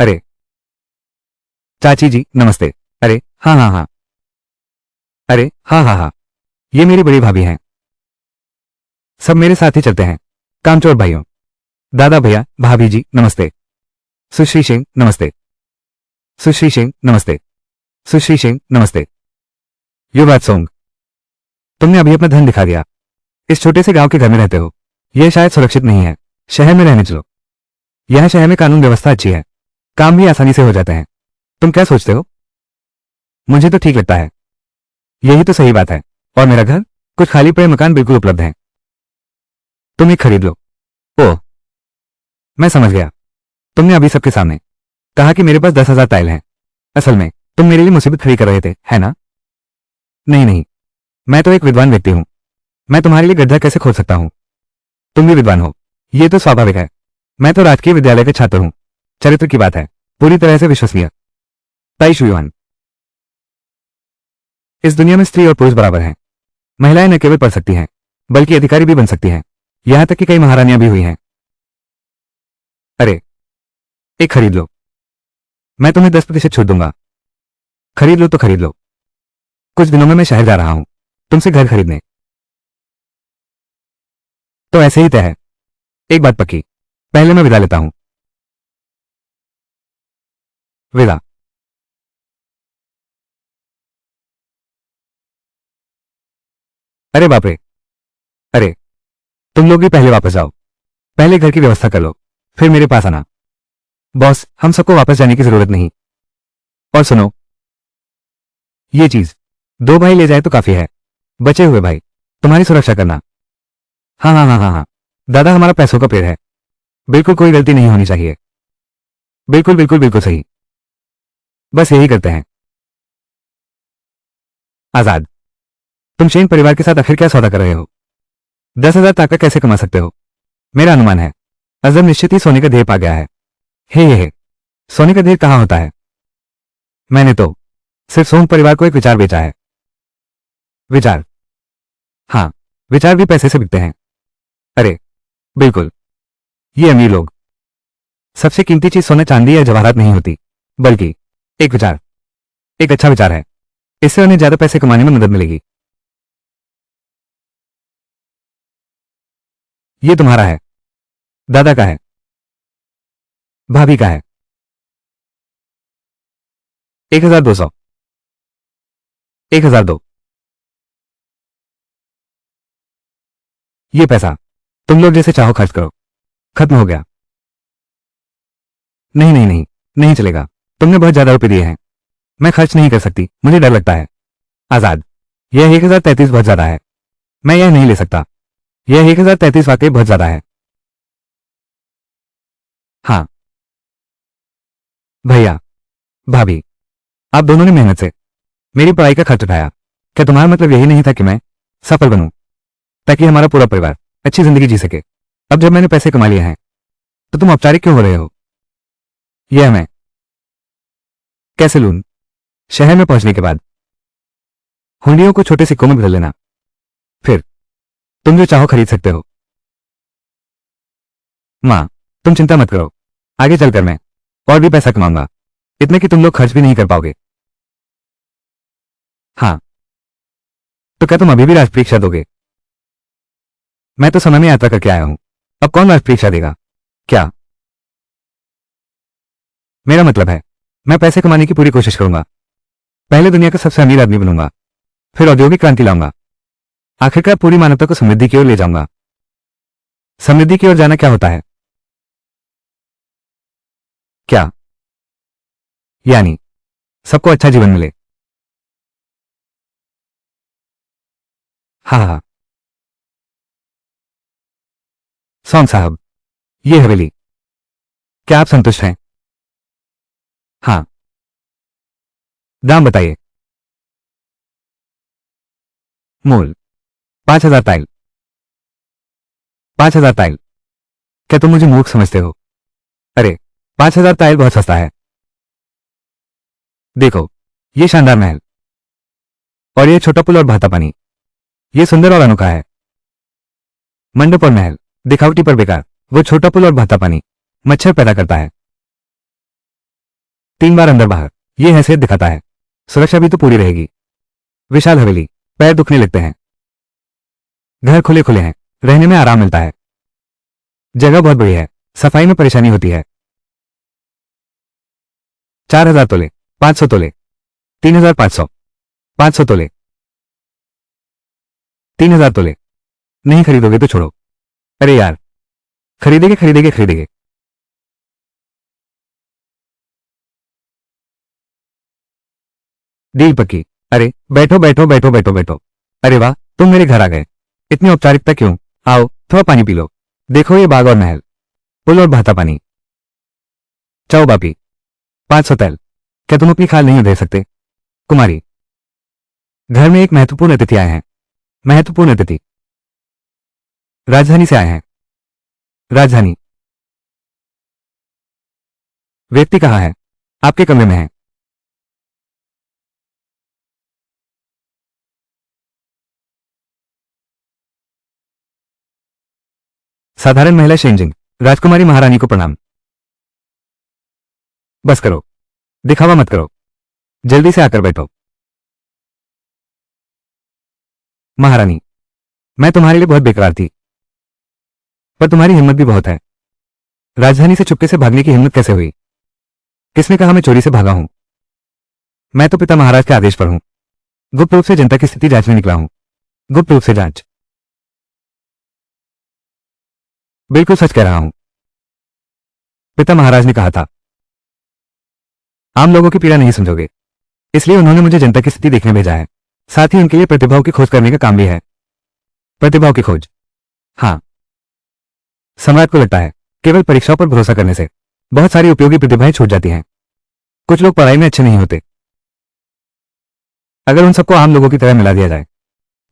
अरे चाची जी नमस्ते। अरे हाँ हाँ हाँ। अरे हाँ हाँ हाँ, ये मेरी बड़ी भाभी हैं। सब मेरे साथ ही चलते हैं। कामचोर भाइयों, दादा भैया, भाभी जी नमस्ते। सुश्री सिंह नमस्ते। सुश्री सिंह नमस्ते। सुश्री सिंह नमस्ते। युवराज सोंग, तुमने अभी अपना धन दिखा दिया। इस छोटे से गांव के घर में रहते हो, यह शायद सुरक्षित नहीं है। शहर में रहने चलो। यह शहर में कानून व्यवस्था अच्छी है, काम भी आसानी से हो जाते हैं। तुम क्या सोचते हो? मुझे तो ठीक लगता है। यही तो सही बात है। और मेरा घर, कुछ खाली पड़े मकान बिल्कुल उपलब्ध हैं। तुम एक खरीद लो। ओह, मैं समझ गया। तुमने अभी सबके सामने कहा कि मेरे पास 10,000 टाइल हैं। असल में तुम मेरे लिए मुसीबत खड़ी कर रहे थे, है ना? नहीं नहीं, मैं तो एक विद्वान व्यक्ति हूं। मैं तुम्हारे लिए गड्ढा कैसे खोद सकता हूं? तुम भी विद्वान हो, यह तो स्वाभाविक है। मैं तो राजकीय विद्यालय का छात्र हूं। चरित्र की बात है, पूरी तरह से विश्वसनीय। ताई शुयुआन, इस दुनिया में स्त्री और पुरुष बराबर हैं। महिलाएं न केवल पढ़ सकती हैं, बल्कि अधिकारी भी बन सकती हैं। यहां तक कि कई महारानियां भी हुई हैं। अरे एक खरीद लो। मैं तुम्हें 10% छूट दूंगा। खरीद लो तो खरीद लो। कुछ दिनों में मैं शहर जा रहा हूं तुमसे घर खरीदने। तो ऐसे ही तय है। एक बात पक्की, पहले मैं विदा लेता हूं। विदा। अरे बाप रे। अरे, तुम लोग भी पहले वापस जाओ। पहले घर की व्यवस्था कर लो, फिर मेरे पास आना। बॉस, हम सबको वापस जाने की जरूरत नहीं। और सुनो, ये चीज 2 भाई ले जाए तो काफी है। बचे हुए भाई तुम्हारी सुरक्षा करना। हाँ हाँ हाँ हाँ हाँ, दादा हमारा पैसों का पेड़ है। बिल्कुल कोई गलती नहीं होनी चाहिए। बिल्कुल बिल्कुल बिल्कुल सही। बस यही करते हैं। आजाद, तुम शेन परिवार के साथ आखिर क्या सौदा कर रहे हो? 10,000 ताका कैसे कमा सकते हो? मेरा अनुमान है अजहर निश्चित ही सोने का ढेर पा गया है। हे, सोने का ढेर कहाँ होता है? मैंने तो सिर्फ सोम परिवार को एक विचार बेचा है। विचार? हाँ, विचार भी पैसे से बिकते हैं। अरे बिल्कुल, ये अमीर लोग। सबसे कीमती चीज सोना चांदी या जवाहरात नहीं होती, बल्कि एक विचार। एक अच्छा विचार है, इससे उन्हें ज्यादा पैसे कमाने में मदद मिलेगी। ये तुम्हारा है, दादा का है, भाभी का है। 1,200। 1,002। ये पैसा तुम लोग जैसे चाहो खर्च करो। खत्म हो गया। नहीं नहीं नहीं, नहीं चलेगा। तुमने बहुत ज्यादा रुपए दिए हैं। मैं खर्च नहीं कर सकती, मुझे डर लगता है। आजाद, यह 1,033 बहुत ज्यादा है। मैं यह नहीं ले सकता। यह 1,033 वाकई बहुत ज्यादा है। हाँ भैया, भाभी, आप दोनों ने मेहनत से मेरी पढ़ाई का खर्च उठाया। क्या तुम्हारा मतलब यही नहीं था कि मैं सफल बनूं, ताकि हमारा पूरा परिवार अच्छी जिंदगी जी सके? अब जब मैंने पैसे कमा लिए हैं तो तुम औपचारिक क्यों हो रहे हो? यह मैं कैसे लूं? शहर में पहुंचने के बाद हुंडियों को छोटे सिक्कों में बदल लेना, फिर तुम जो चाहो खरीद सकते हो। माँ, तुम चिंता मत करो, आगे चलकर मैं और भी पैसा कमाऊंगा, इतने कि तुम लोग खर्च भी नहीं कर पाओगे। हाँ, तो क्या तुम अभी भी राष्ट्रीय परीक्षा दोगे? मैं तो समय में यात्रा करके आया हूं, अब कौन राष्ट्रीय परीक्षा देगा? क्या? मेरा मतलब है, मैं पैसे कमाने की पूरी कोशिश करूंगा। पहले दुनिया का सबसे अमीर आदमी बनूंगा, फिर औद्योगिक क्रांति लाऊंगा, आखिरकार पूरी मानवता को समृद्धि की ओर ले जाऊंगा। समृद्धि की ओर जाना क्या होता है? क्या? यानी सबको अच्छा जीवन मिले। हाँ हाँ। सॉन्ग साहब, ये हवेली, क्या आप संतुष्ट हैं? हाँ। दाम बताइए। मूल 5,000 टाइल। 5,000 टाइल? क्या तुम मुझे मूर्ख समझते हो? अरे, 5,000 टाइल बहुत सस्ता है। देखो, ये शानदार महल और ये छोटा पुल और बहता पानी, ये सुंदर और अनोखा है। मंडप और महल दिखावटी पर बेकार, वो छोटा पुल और बहता पानी मच्छर पैदा करता है। 3 बार अंदर बाहर, ये हैसियत दिखाता है। सुरक्षा भी तो पूरी रहेगी। विशाल हवेली, पैर दुखने लगते हैं। घर खुले खुले हैं, रहने में आराम मिलता है। जगह बहुत बड़ी है, सफाई में परेशानी होती है। 4,000 तोले, 500 तोले, 3,500, 500 तोले, 3,000 तोले। नहीं खरीदोगे तो छोड़ो। अरे यार, खरीदेंगे खरीदेंगे खरीदेंगे। डील पक्की। अरे बैठो बैठो बैठो बैठो बैठो। अरे वाह, तुम मेरे घर आ गए। इतनी औपचारिकता क्यों? आओ थोड़ा पानी पी लो। देखो ये बाग और महल, पुल और बहता पानी। चाओ बापी, 500 तैल। क्या तुम अपनी खाल नहीं दे सकते? कुमारी, घर में एक महत्वपूर्ण अतिथि आए हैं। महत्वपूर्ण अतिथि राजधानी से आए हैं। राजधानी? व्यक्ति कहाँ है? आपके कमरे में है। साधारण महिला शेंजिंग, राजकुमारी महारानी को प्रणाम। बस करो, दिखावा मत करो, जल्दी से आकर बैठो। महारानी, मैं तुम्हारे लिए बहुत बेकरार थी। पर तुम्हारी हिम्मत भी बहुत है। राजधानी से चुपके से भागने की हिम्मत कैसे हुई? किसने कहा मैं चोरी से भागा हूं? मैं तो पिता महाराज के आदेश पर हूं। गुप्त रूप से जनता की स्थिति जांचने निकला हूं। गुप्त रूप से जांच? बिल्कुल सच कह रहा हूं। पिता महाराज ने कहा था, आम लोगों की पीड़ा नहीं समझोगे, इसलिए उन्होंने मुझे जनता की स्थिति देखने भेजा है। साथ ही उनके लिए प्रतिभाओं की खोज करने का काम भी है। प्रतिभाओं की खोज? हाँ। सम्राट को लगता है केवल परीक्षाओं पर भरोसा करने से बहुत सारी उपयोगी प्रतिभाएं छूट जाती हैं। कुछ लोग पढ़ाई में अच्छे नहीं होते। अगर उन सबको आम लोगों की तरह मिला दिया जाए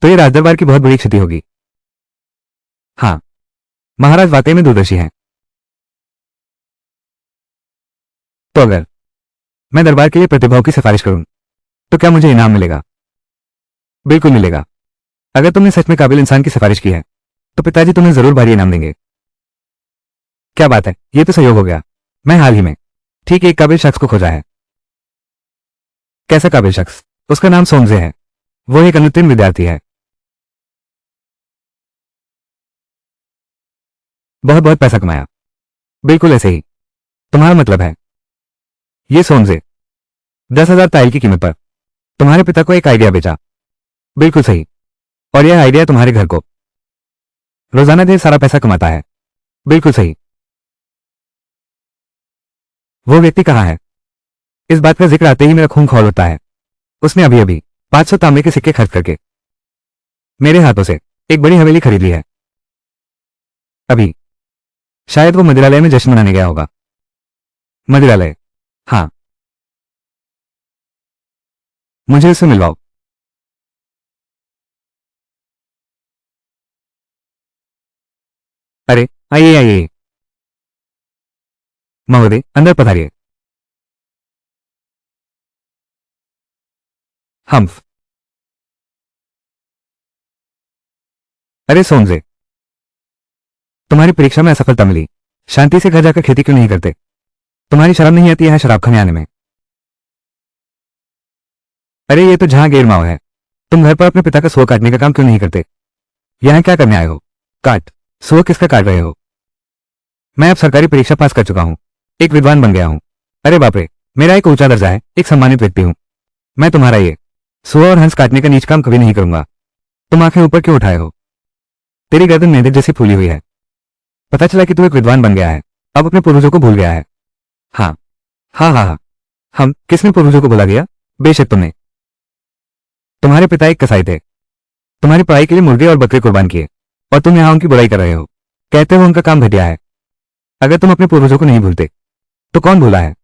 तो ये राजदरबार की बहुत बड़ी क्षति होगी। हाँ, महाराज वाकई में दूरदर्शी हैं। तो अगर मैं दरबार के लिए प्रतिभाओं की सिफारिश करूं तो क्या मुझे इनाम मिलेगा? बिल्कुल मिलेगा। अगर तुमने सच में काबिल इंसान की सिफारिश की है तो पिताजी तुम्हें जरूर भारी इनाम देंगे। क्या बात है, ये तो सहयोग हो गया। मैं हाल ही में ठीक एक काबिल शख्स को खोजा है। कैसा काबिल शख्स? उसका नाम सोमजे है। वो एक अनुत्तीर्ण विद्यार्थी है। बहुत बहुत पैसा कमाया। बिल्कुल ऐसे ही। तुम्हारा मतलब है ये सोमजे 10,000 ताइल की कीमत पर तुम्हारे पिता को एक आइडिया बेचा? बिल्कुल सही। और यह आइडिया तुम्हारे घर को रोजाना ढेर सारा पैसा कमाता है? बिल्कुल सही। वो व्यक्ति कहाँ है? इस बात का जिक्र आते ही मेरा खून खौल उठता है। उसने अभी अभी 500 तांबे के सिक्के खर्च करके मेरे हाथों से एक बड़ी हवेली खरीद ली है। अभी शायद वो मदिरालय में जश्न मनाने गया होगा। मदिरालय? हाँ। मुझे उससे मिलवाओ। अरे आइए आइए। महोदय अंदर पधारिए। हम्फ। अरे सोमजे, तुम्हारी परीक्षा में असफलता मिली। शांति से घर जाकर खेती क्यों नहीं करते? तुम्हारी शर्म नहीं आती है शराब खाने आने में? अरे ये तो जहां गेरमाओ है। तुम घर पर अपने पिता का सुअर काटने का काम क्यों नहीं करते? यहां क्या करने आए हो? काट। सुअर किसका काट रहे हो? मैं अब सरकारी परीक्षा पास कर चुका हूं। एक विद्वान बन गया हूं। अरे बाप रे, मेरा एक ऊंचा दर्जा है, एक सम्मानित व्यक्ति हूं। मैं तुम्हारा ये सुअर और हंस काटने का नीच काम कभी नहीं करूंगा। तुम आंखें ऊपर क्यों उठाए हो? तेरी गर्दन मेंढक जैसी फूली हुई है। पता चला कि तू एक विद्वान बन गया है, अब अपने पूर्वजों को भूल गया है। हाँ हाँ हाँ हाँ। हम किसने पूर्वजों को भुला गया? बेशक तुमने। तुम्हारे पिता एक कसाई थे। तुम्हारी पढ़ाई के लिए मुर्गे और बकरे कुर्बान किए और तुम यहां उनकी बुराई कर रहे हो। कहते हो उनका काम घटिया है। अगर तुम अपने पूर्वजों को नहीं भूलते तो कौन भूला है?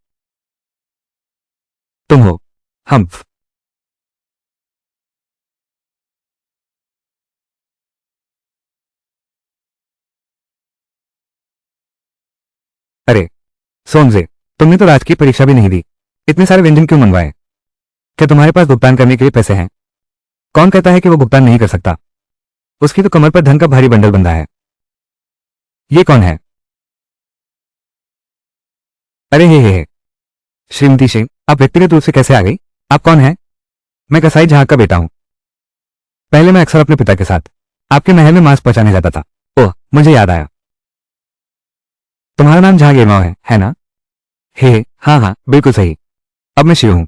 तुम हो। हम। अरे सोमजे, तुमने तो राजकीय परीक्षा भी नहीं दी, इतने सारे व्यंजन क्यों मंगवाए? क्या तुम्हारे पास भुगतान करने के लिए पैसे हैं? कौन कहता है कि वो भुगतान नहीं कर सकता? उसकी तो कमर पर धन का भारी बंडल बंधा है। ये कौन है? अरे हे। श्रीमती सिंह, आप व्यक्तिगत रूप से कैसे आ गई? आप कौन हैं? मैं कसाई जहां का बेटा हूं। पहले मैं अक्सर अपने पिता के साथ आपके महल में मांस पहुंचाने जाता था। ओह, मुझे याद आया। तुम्हारा नाम जहांगीरमाव है ना? हे, हाँ हाँ बिल्कुल सही। अब मैं शिव हूं।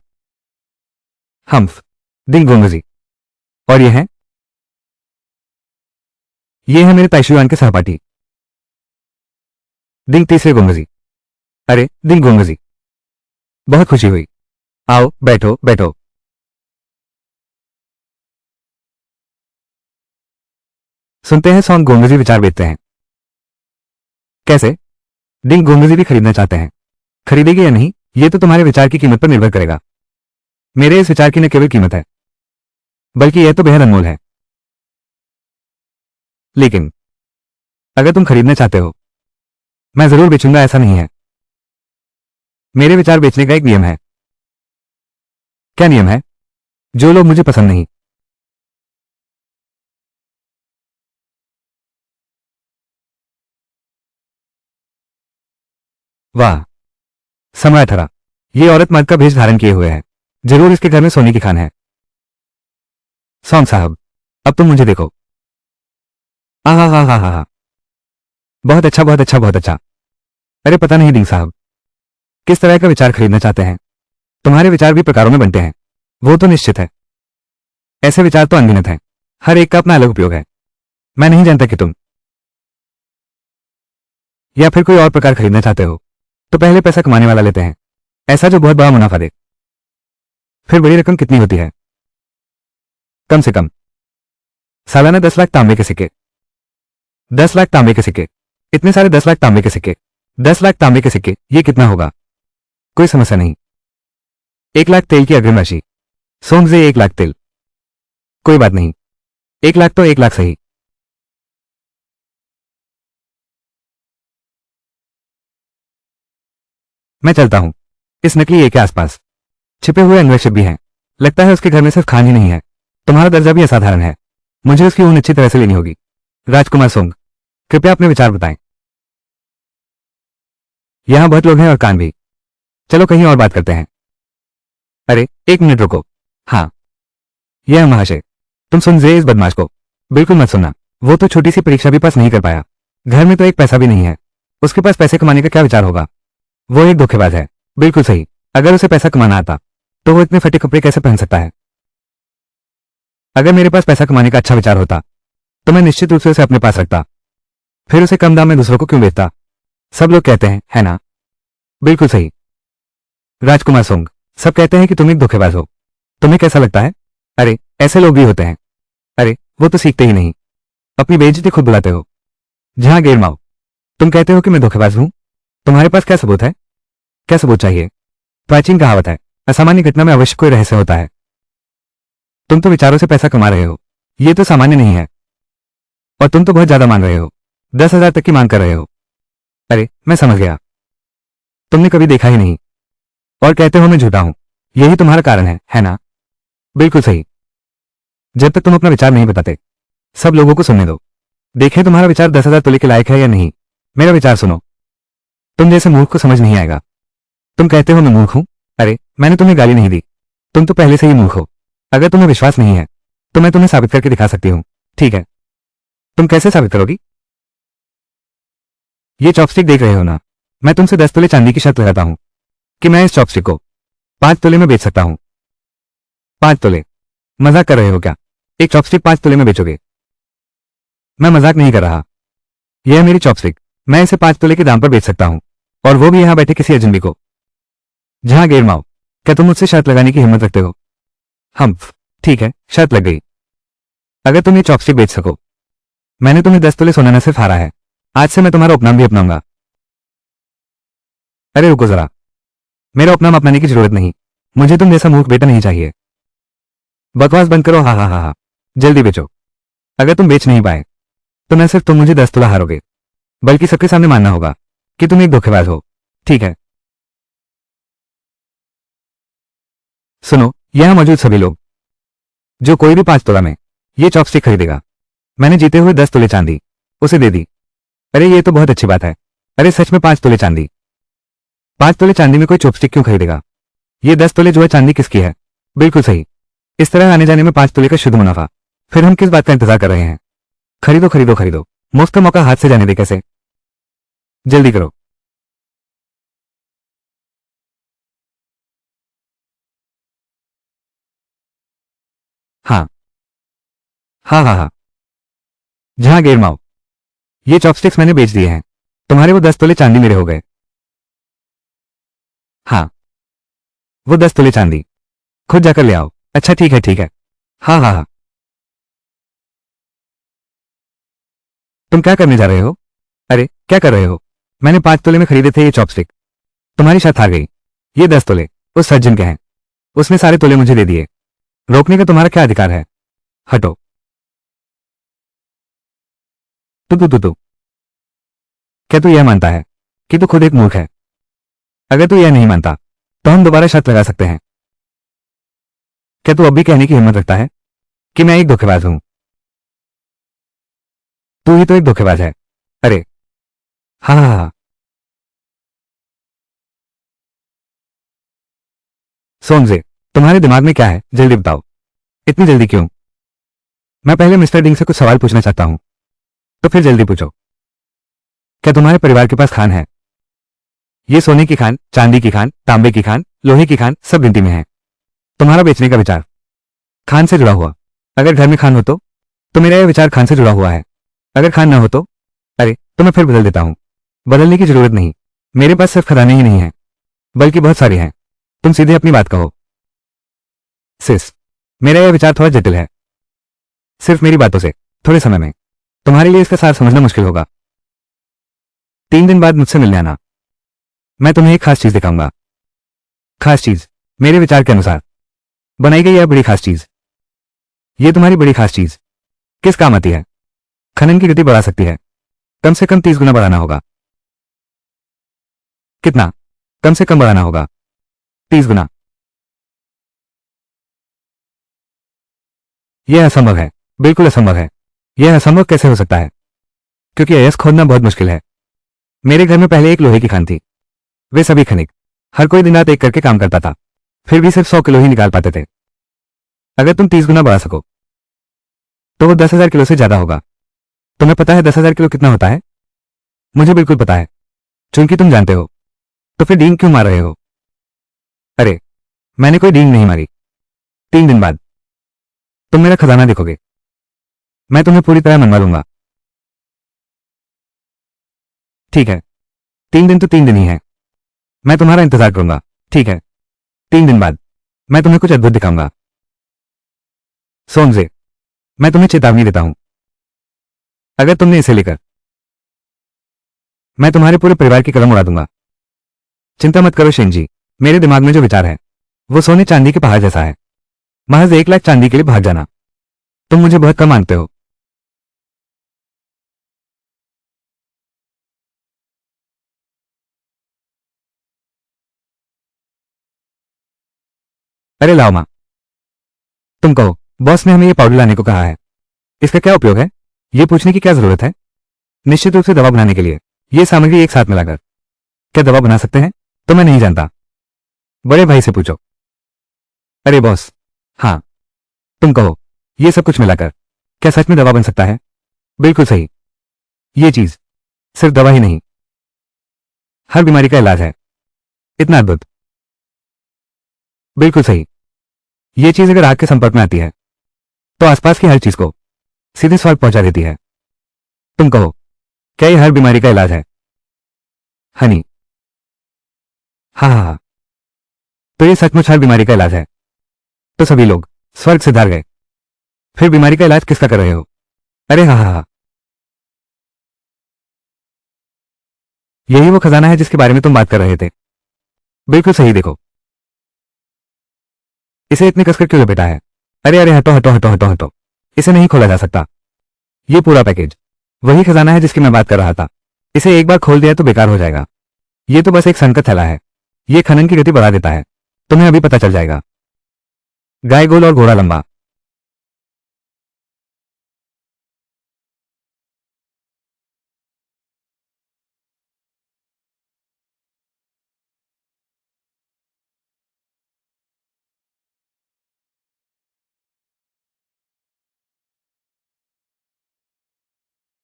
हम्फ। दिंग गोंगजी। और ये है मेरे ताइशुआन के सहपाठी दिंग तीसरे गोंगजी। अरे दिंग गोंगजी, बहुत खुशी हुई। आओ बैठो बैठो। सुनते हैं सॉन्ग गोंगजी विचार बेचते हैं। कैसे? डिंग गोंगजी भी खरीदना चाहते हैं। खरीदेगी या नहीं ये तो तुम्हारे विचार की कीमत पर निर्भर करेगा। मेरे इस विचार की न केवल कीमत है बल्कि यह तो बेहद अनमोल है। लेकिन अगर तुम खरीदना चाहते हो मैं जरूर बेचूंगा, ऐसा नहीं है। मेरे विचार बेचने का एक नियम है। क्या नियम है? जो लोग मुझे पसंद नहीं। वाह, सम्राट हरा, ये औरत मर्द का भेष धारण किए हुए है। जरूर इसके घर में सोने की खान है। सॉन्ग साहब, अब तुम मुझे देखो। आहा हा हा हा हा। बहुत अच्छा, बहुत अच्छा, बहुत अच्छा। अरे पता नहीं डिंग साहब, किस तरह का विचार खरीदना चाहते हैं। तुम्हारे विचार भी प्रकारों में बनते हैं, वो तो निश्चित है। ऐसे विचार तो अनगिनत हैं, हर एक का अपना अलग उपयोग है। मैं नहीं जानता कि तुम या फिर कोई और प्रकार खरीदना चाहते हो, तो पहले पैसा कमाने वाला लेते हैं, ऐसा जो बहुत बड़ा मुनाफा दे। फिर बड़ी रकम कितनी होती है? कम से कम सालाना 10 लाख तांबे के सिक्के। 10 लाख तांबे के सिक्के, इतने सारे 10 लाख तांबे के सिक्के। 10 लाख तांबे के सिक्के, ये कितना होगा? कोई समस्या नहीं। 1 लाख तेल की अग्रिम राशि। सोमजे 1 लाख तेल, कोई बात नहीं। 1 लाख तो 1 लाख सही। मैं चलता हूं। इस नकली ए के आसपास छिपे हुए अन्वेषक भी हैं। लगता है उसके घर में सिर्फ खान ही नहीं है, तुम्हारा दर्जा भी असाधारण है। मुझे उसकी ऊन अच्छी तरह से लेनी होगी। राजकुमार सोंग, कृपया अपने विचार बताएं। यहां बहुत लोग हैं और कान भी। चलो कहीं और बात करते हैं। अरे 1 मिनट रुको। हाँ, यह महाशय, तुम सुन इस बदमाश को बिल्कुल मत सुनना। वो तो छोटी सी परीक्षा भी पास नहीं कर पाया, घर में तो एक पैसा भी नहीं है। उसके पास पैसे कमाने का क्या विचार होगा? वो एक धोखेबाज है। बिल्कुल सही। अगर उसे पैसा कमाना आता तो वो इतने फटे कपड़े कैसे पहन सकता है? अगर मेरे पास पैसा कमाने का अच्छा विचार होता तो मैं निश्चित रूप से उसे अपने पास रखता, फिर उसे कम दाम में दूसरों को क्यों बेचता? सब लोग कहते हैं, है ना? बिल्कुल सही। राजकुमार सोंग, सब कहते हैं कि तुम एक धोखेबाज हो। तुम्हें कैसा लगता है? अरे ऐसे लोग भी होते हैं। अरे वो तो सीखते ही नहीं, अपनी बेइज्जती खुद बुलाते हो। जहां गेरमाओ, तुम कहते हो कि मैं धोखेबाज हूं। तुम्हारे पास क्या सबूत है? क्या सबूत चाहिए? प्राचीन कहावत है, असामान्य घटना में अवश्य कोई रहस्य होता है। तुम तो विचारों से पैसा कमा रहे हो, ये तो सामान्य नहीं है। और तुम तो बहुत ज्यादा मान रहे हो, 10,000 तक की मांग कर रहे हो। अरे मैं समझ गया, तुमने कभी देखा ही नहीं और कहते हो मैं झूठा हूं। यही तुम्हारा कारण है ना? बिल्कुल सही। जब तक तुम अपना विचार नहीं बताते, सब लोगों को सुनने दो। देखें तुम्हारा विचार 10,000 तोले के लायक है या नहीं। मेरा विचार सुनो। तुम जैसे मूर्ख को समझ नहीं आएगा। तुम कहते हो मैं मूर्ख हूं। अरे मैंने तुम्हें गाली नहीं दी, तुम तो पहले से ही मूर्ख हो। अगर तुम्हें विश्वास नहीं है तो मैं तुम्हें साबित करके दिखा सकती हूं। ठीक है, तुम कैसे साबित करोगी? ये चॉपस्टिक देख रहे हो ना? मैं तुमसे 10 तोले चांदी की शर्त लगाता हूं कि मैं इस चॉपस्टिक को 5 तोले में बेच सकता हूं। 5 तोले? मजाक कर रहे हो क्या? एक चॉपस्टिक 5 तोले में बेचोगे? मैं मजाक नहीं कर रहा। यह है मेरी चॉपस्टिक, मैं इसे 5 तोले के दाम पर बेच सकता हूं, और वो भी यहां बैठे किसी अजनबी को। जहां गेरमाओ, क्या तुम मुझसे शर्त लगाने की हिम्मत रखते हो? हम, ठीक है, शर्त लग गई। अगर तुम ये चॉपस्टिक बेच सको, मैंने तुम्हें 10 तोले सोना न सिर्फ हारा है, आज से मैं तुम्हारा उपनाम भी अपनाऊंगा। अरे रुको जरा, मेरा उपनाम अपनाने की जरूरत नहीं। मुझे तुम जैसा मूर्ख बेटा नहीं चाहिए। बकवास बंद करो। हा हा हा हा, जल्दी बेचो। अगर तुम बेच नहीं पाए तो न सिर्फ तुम मुझे 10 तोला हारोगे, बल्कि सबके सामने मानना होगा कि तुम एक धोखेबाज हो। ठीक है? सुनो, यहां मौजूद सभी लोग, जो कोई भी 5 तोला में ये चॉपस्टिक खरीदेगा, मैंने जीते हुए 10 तोले चांदी उसे दे दी। अरे ये तो बहुत अच्छी बात है। अरे सच में 5 तोले चांदी? 5 तोले चांदी में कोई चॉपस्टिक क्यों खरीदेगा? ये 10 तोले जो है चांदी किसकी है? बिल्कुल सही। इस तरह आने जाने में 5 तोले का शुद्ध मुनाफा। फिर हम किस बात का इंतजार कर रहे हैं? खरीदो खरीदो खरीदो, मुफ्त का मौका हाथ से जाने दे कैसे? जल्दी करो। हाँ हाँ हाँ हाँ। जहां गेरमाओ, ये चॉपस्टिक्स मैंने बेच दिए हैं, तुम्हारे वो 10 तोले चांदी मेरे हो गए। हाँ, वो 10 तोले चांदी खुद जाकर ले आओ। अच्छा ठीक है ठीक है। हाँ हाँ हाँ। तुम क्या करने जा रहे हो? अरे क्या कर रहे हो? मैंने 5 तोले में खरीदे थे ये चॉपस्टिक, तुम्हारी शर्त हार गई। ये 10 तोले उस सज्जन के हैं, उसने सारे तोले मुझे दे दिए। रोकने का तुम्हारा क्या अधिकार है? हटो। तू क्या तू यह मानता है कि तू खुद एक मूर्ख है? अगर तू यह नहीं मानता तो हम दोबारा शर्त लगा सकते हैं। क्या तू अब भी कहने की हिम्मत रखता है कि मैं एक धोखेबाज हूं? तू ही तो एक धोखेबाज है। अरे हाँ हाँ हाँ। सोमजे, तुम्हारे दिमाग में क्या है? जल्दी बताओ। इतनी जल्दी क्यों? मैं पहले मिस्टर डिंग से कुछ सवाल पूछना चाहता हूं, तो फिर जल्दी पूछो। क्या तुम्हारे परिवार के पास खान है? ये सोने की खान, चांदी की खान, तांबे की खान, लोहे की खान सब गिनती में है। तुम्हारा बेचने का विचार खान से जुड़ा हुआ। अगर घर में खान हो तो मेरा यह विचार खान से जुड़ा हुआ है। अगर खान ना हो तो अरे तो मैं फिर बदल देता हूं। बदलने की जरूरत नहीं। मेरे पास सिर्फ खजाने ही नहीं है, बल्कि बहुत सारे हैं। तुम सीधे अपनी बात कहो। सिस, मेरा यह विचार थोड़ा जटिल है। सिर्फ मेरी बातों से थोड़े समय में तुम्हारे लिए इसका सार समझना मुश्किल होगा। 3 दिन बाद मुझसे मिलने आना। मैं तुम्हें एक खास चीज दिखाऊंगा। खास चीज? मेरे विचार के अनुसार बनाई गई यह बड़ी खास चीज। ये तुम्हारी बड़ी खास चीज किस काम आती है? खनन की गति बढ़ा सकती है। कम से कम 30 गुना बढ़ाना होगा। कितना? कम से कम बढ़ाना होगा 30 गुना। यह असंभव है, बिल्कुल असंभव है। यह असंभव कैसे हो सकता है? क्योंकि अयस्क खोदना बहुत मुश्किल है। मेरे घर में पहले एक लोहे की खान थी। वे सभी खनिक हर कोई दिन रात एक करके काम करता था, फिर भी सिर्फ 100 किलो ही निकाल पाते थे। अगर तुम 30 गुना बढ़ा सको तो वो 10,000 किलो से ज्यादा होगा। तुम्हें पता है 10,000 किलो कितना होता है? मुझे बिल्कुल पता है, चूंकि तुम जानते हो। तो फिर डींग क्यों मार रहे हो? अरे मैंने कोई डींग नहीं मारी। 3 दिन बाद तुम मेरा खजाना देखोगे। मैं तुम्हें पूरी तरह मनवा लूंगा। ठीक है, 3 दिन तो 3 दिन ही है। मैं तुम्हारा इंतजार करूंगा। ठीक है, 3 दिन बाद मैं तुम्हें कुछ अद्भुत दिखाऊंगा। सोमजे, मैं तुम्हें चेतावनी देता हूं। अगर तुमने इसे लेकर मैं तुम्हारे पूरे परिवार की कलम उड़ा दूंगा। चिंता मत करो शेन जी, मेरे दिमाग में जो विचार है वो सोने चांदी के पहाड़ जैसा है। महज 1 लाख चांदी के लिए भाग जाना। तुम मुझे बहुत कम मानते हो। अरे लाओ माँ, तुम कहो। बॉस ने हमें ये पाउडर लाने को कहा है। इसका क्या उपयोग है? ये पूछने की क्या जरूरत है? निश्चित रूप से दवा बनाने के लिए। ये सामग्री एक साथ मिलाकर क्या दवा बना सकते हैं? तो मैं नहीं जानता। बड़े भाई से पूछो। अरे बॉस, हाँ तुम कहो। ये सब कुछ मिलाकर क्या सच में दवा बन सकता है? बिल्कुल सही। ये चीज सिर्फ दवा ही नहीं, हर बीमारी का इलाज है। इतना अद्भुत। बिल्कुल सही। ये चीज अगर आग के संपर्क में आती है तो आसपास की हर चीज को सीधे स्वाद पहुंचा देती है। तुम कहो, क्या ये हर बीमारी का इलाज है? हनी, हाँ हाँ हाँ। तो ये सचमुच हर बीमारी का इलाज है। तो सभी लोग स्वर्ग से धार गए। फिर बीमारी का इलाज किसका कर रहे हो? अरे हाँ हाँ हाँ, यही वो खजाना है जिसके बारे में तुम बात कर रहे थे। बिल्कुल सही। देखो, इसे इतने कसकर क्यों लपेटा है? अरे अरे हटो हटो हटो हटो हटो। इसे नहीं खोला जा सकता। ये पूरा पैकेज वही खजाना है जिसकी मैं बात कर रहा था। इसे एक बार खोल दिया तो बेकार हो जाएगा। ये तो बस एक संकट थैला है। ये खनन की गति बढ़ा देता है। तुम्हें अभी पता चल जाएगा। गाय गोल और घोड़ा लंबा।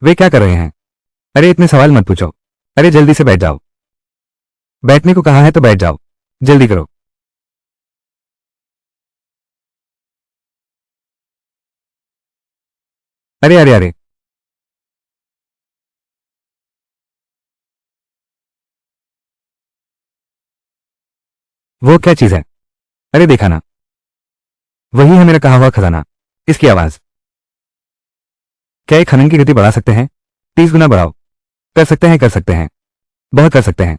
वे क्या कर रहे हैं? अरे इतने सवाल मत पूछो। अरे जल्दी से बैठ जाओ। बैठने को कहा है तो बैठ जाओ। जल्दी करो। अरे अरे अरे, वो क्या चीज है? अरे देखा ना, वही है मेरा कहा हुआ खजाना। इसकी आवाज। क्या ये खनन की गति बढ़ा सकते हैं? 30 गुना बढ़ाओ। कर सकते हैं, कर सकते हैं, बहुत कर सकते हैं।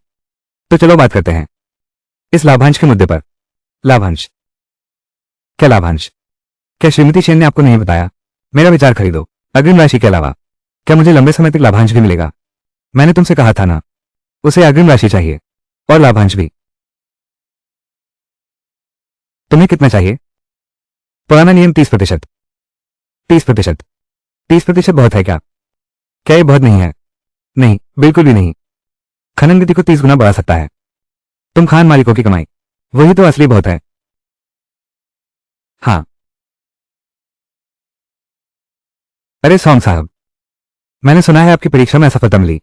तो चलो बात करते हैं इस लाभांश के मुद्दे पर। लाभांश? क्या लाभांश? क्या श्रीमती सेन ने आपको नहीं बताया? मेरा विचार खरीदो। अग्रिम राशि के अलावा क्या मुझे लंबे समय तक लाभांश भी मिलेगा? मैंने तुमसे कहा था ना, उसे अग्रिम राशि चाहिए और लाभांश भी। तुम्हें कितना चाहिए? पुराना नियम 30%। 30%? 30% बहुत है क्या? क्या ये बहुत नहीं है? नहीं, बिल्कुल भी नहीं। खनन गति को 30 गुना बढ़ा सकता है। तुम खान मालिकों की कमाई, वही तो असली बहुत है। हाँ। अरे सॉन्ग साहब, मैंने सुना है आपकी परीक्षा में असफलता मिली।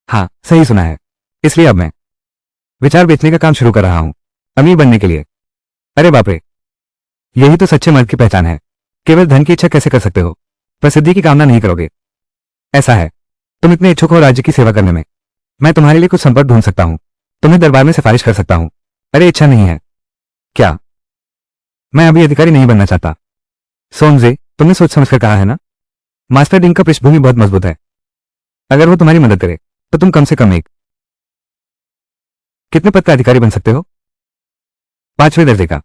हाँ, सही सुना है। इसलिए अब मैं विचार बेचने का काम शुरू कर रहा हूं, अमीर बनने के लिए। अरे बाप रे, यही तो सच्चे मर्द की पहचान है। केवल धन की इच्छा कैसे कर सकते हो, प्रसिद्धि की कामना नहीं करोगे। ऐसा है, तुम इतने इच्छुक हो राज्य की सेवा करने में। मैं तुम्हारे लिए कुछ संपर्क ढूंढ सकता हूं, तुम्हें दरबार में सिफारिश कर सकता हूं। अरे इच्छा नहीं है क्या? मैं अभी अधिकारी नहीं बनना चाहता। सोमजे, तुमने सोच समझ कर कहा है ना? मास्टर डिंग का पृष्ठभूमि बहुत मजबूत है। अगर वो तुम्हारी मदद करे तो तुम कम से कम एक कितने पद का अधिकारी बन सकते हो? 5वें दर्जे का।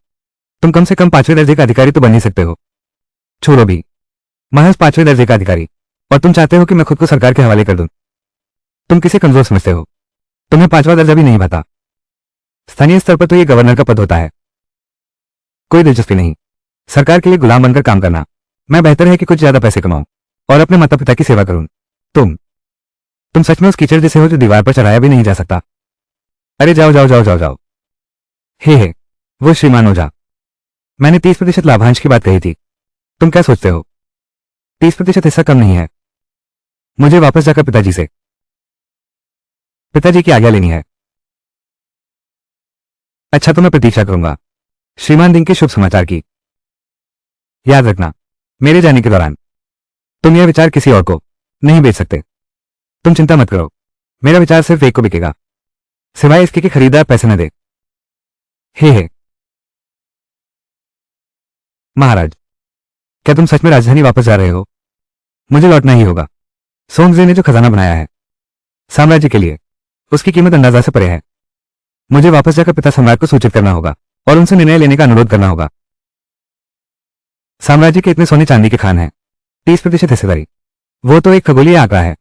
तुम कम से कम 5वें दर्जे का अधिकारी तो बन ही सकते हो। छोड़ो भी, महज 5वें दर्जे का अधिकारी, और तुम चाहते हो कि मैं खुद को सरकार के हवाले कर दूं। तुम किसे कमजोर समझते हो? तुम्हें 5वां दर्जा भी नहीं भाता। स्थानीय स्तर पर तो ये गवर्नर का पद होता है। कोई दिलचस्पी नहीं, सरकार के लिए गुलाम बनकर काम करना। मैं बेहतर है कि कुछ ज्यादा पैसे कमाऊं और अपने माता पिता की सेवा करूं। तुम सच में उस कीचड़ जैसे हो जो दीवार पर चढ़ाया भी नहीं जा सकता। अरे जाओ जाओ जाओ जाओ जाओ। हे, वो श्रीमान ओझा, मैंने 30% लाभांश की बात कही थी। तुम क्या सोचते हो? 30% हिस्सा कम नहीं है। मुझे वापस जाकर पिताजी की आज्ञा लेनी है। अच्छा, तो मैं प्रतीक्षा करूंगा श्रीमान दिन के शुभ समाचार की। याद रखना, मेरे जाने के दौरान तुम यह विचार किसी और को नहीं बेच सकते। तुम चिंता मत करो, मेरा विचार सिर्फ एक को बिकेगा, सिवाय इसके कि खरीदार पैसे न दे। हे, महाराज, क्या तुम सच में राजधानी वापस जा रहे हो? मुझे लौटना ही होगा। सोंगजे ने जो खजाना बनाया है साम्राज्य के लिए, उसकी कीमत अंदाजा से परे है। मुझे वापस जाकर पिता सम्राट को सूचित करना होगा और उनसे निर्णय लेने का अनुरोध करना होगा। साम्राज्य के इतने सोने चांदी के खान हैं, 30% हिस्सेदारी, वो तो एक खगोलीय आंकड़ा है।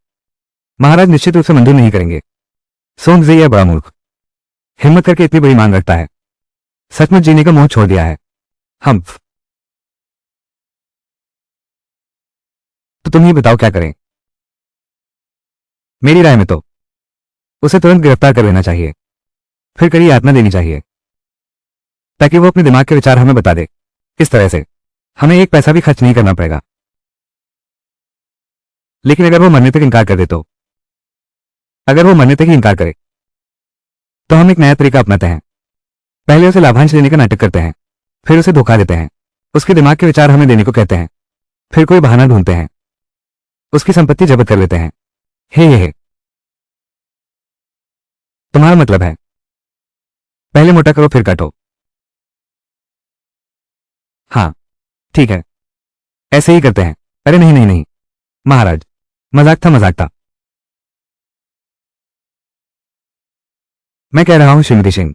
महाराज निश्चित रूप से मंजूर नहीं करेंगे। सोंगजे यह बड़ा मूर्ख, हिम्मत करके इतनी बड़ी मांग रखता है। सचमुच जीने का मोह छोड़ दिया है। हम तो तुम ही बताओ क्या करें। मेरी राय में तो उसे तुरंत गिरफ्तार कर लेना चाहिए, फिर कड़ी यातना देनी चाहिए, ताकि वो अपने दिमाग के विचार हमें बता दे। इस तरह से हमें एक पैसा भी खर्च नहीं करना पड़ेगा। लेकिन अगर वो मरने तक इनकार कर दे तो? अगर वो मरने तक ही इनकार करे तो हम एक नया तरीका अपनाते हैं। पहले उसे लाभांश देने का नाटक करते हैं, फिर उसे धोखा देते हैं, उसके दिमाग के विचार हमें देने को कहते हैं, फिर कोई बहाना ढूंढते हैं, उसकी संपत्ति जब्त कर लेते हैं। हे, तुम्हारा मतलब है पहले मोटा करो फिर काटो। हाँ, ठीक है, ऐसे ही करते हैं। अरे नहीं नहीं नहीं महाराज, मजाक था मजाक था। मैं कह रहा हूं श्रीमती सिंह,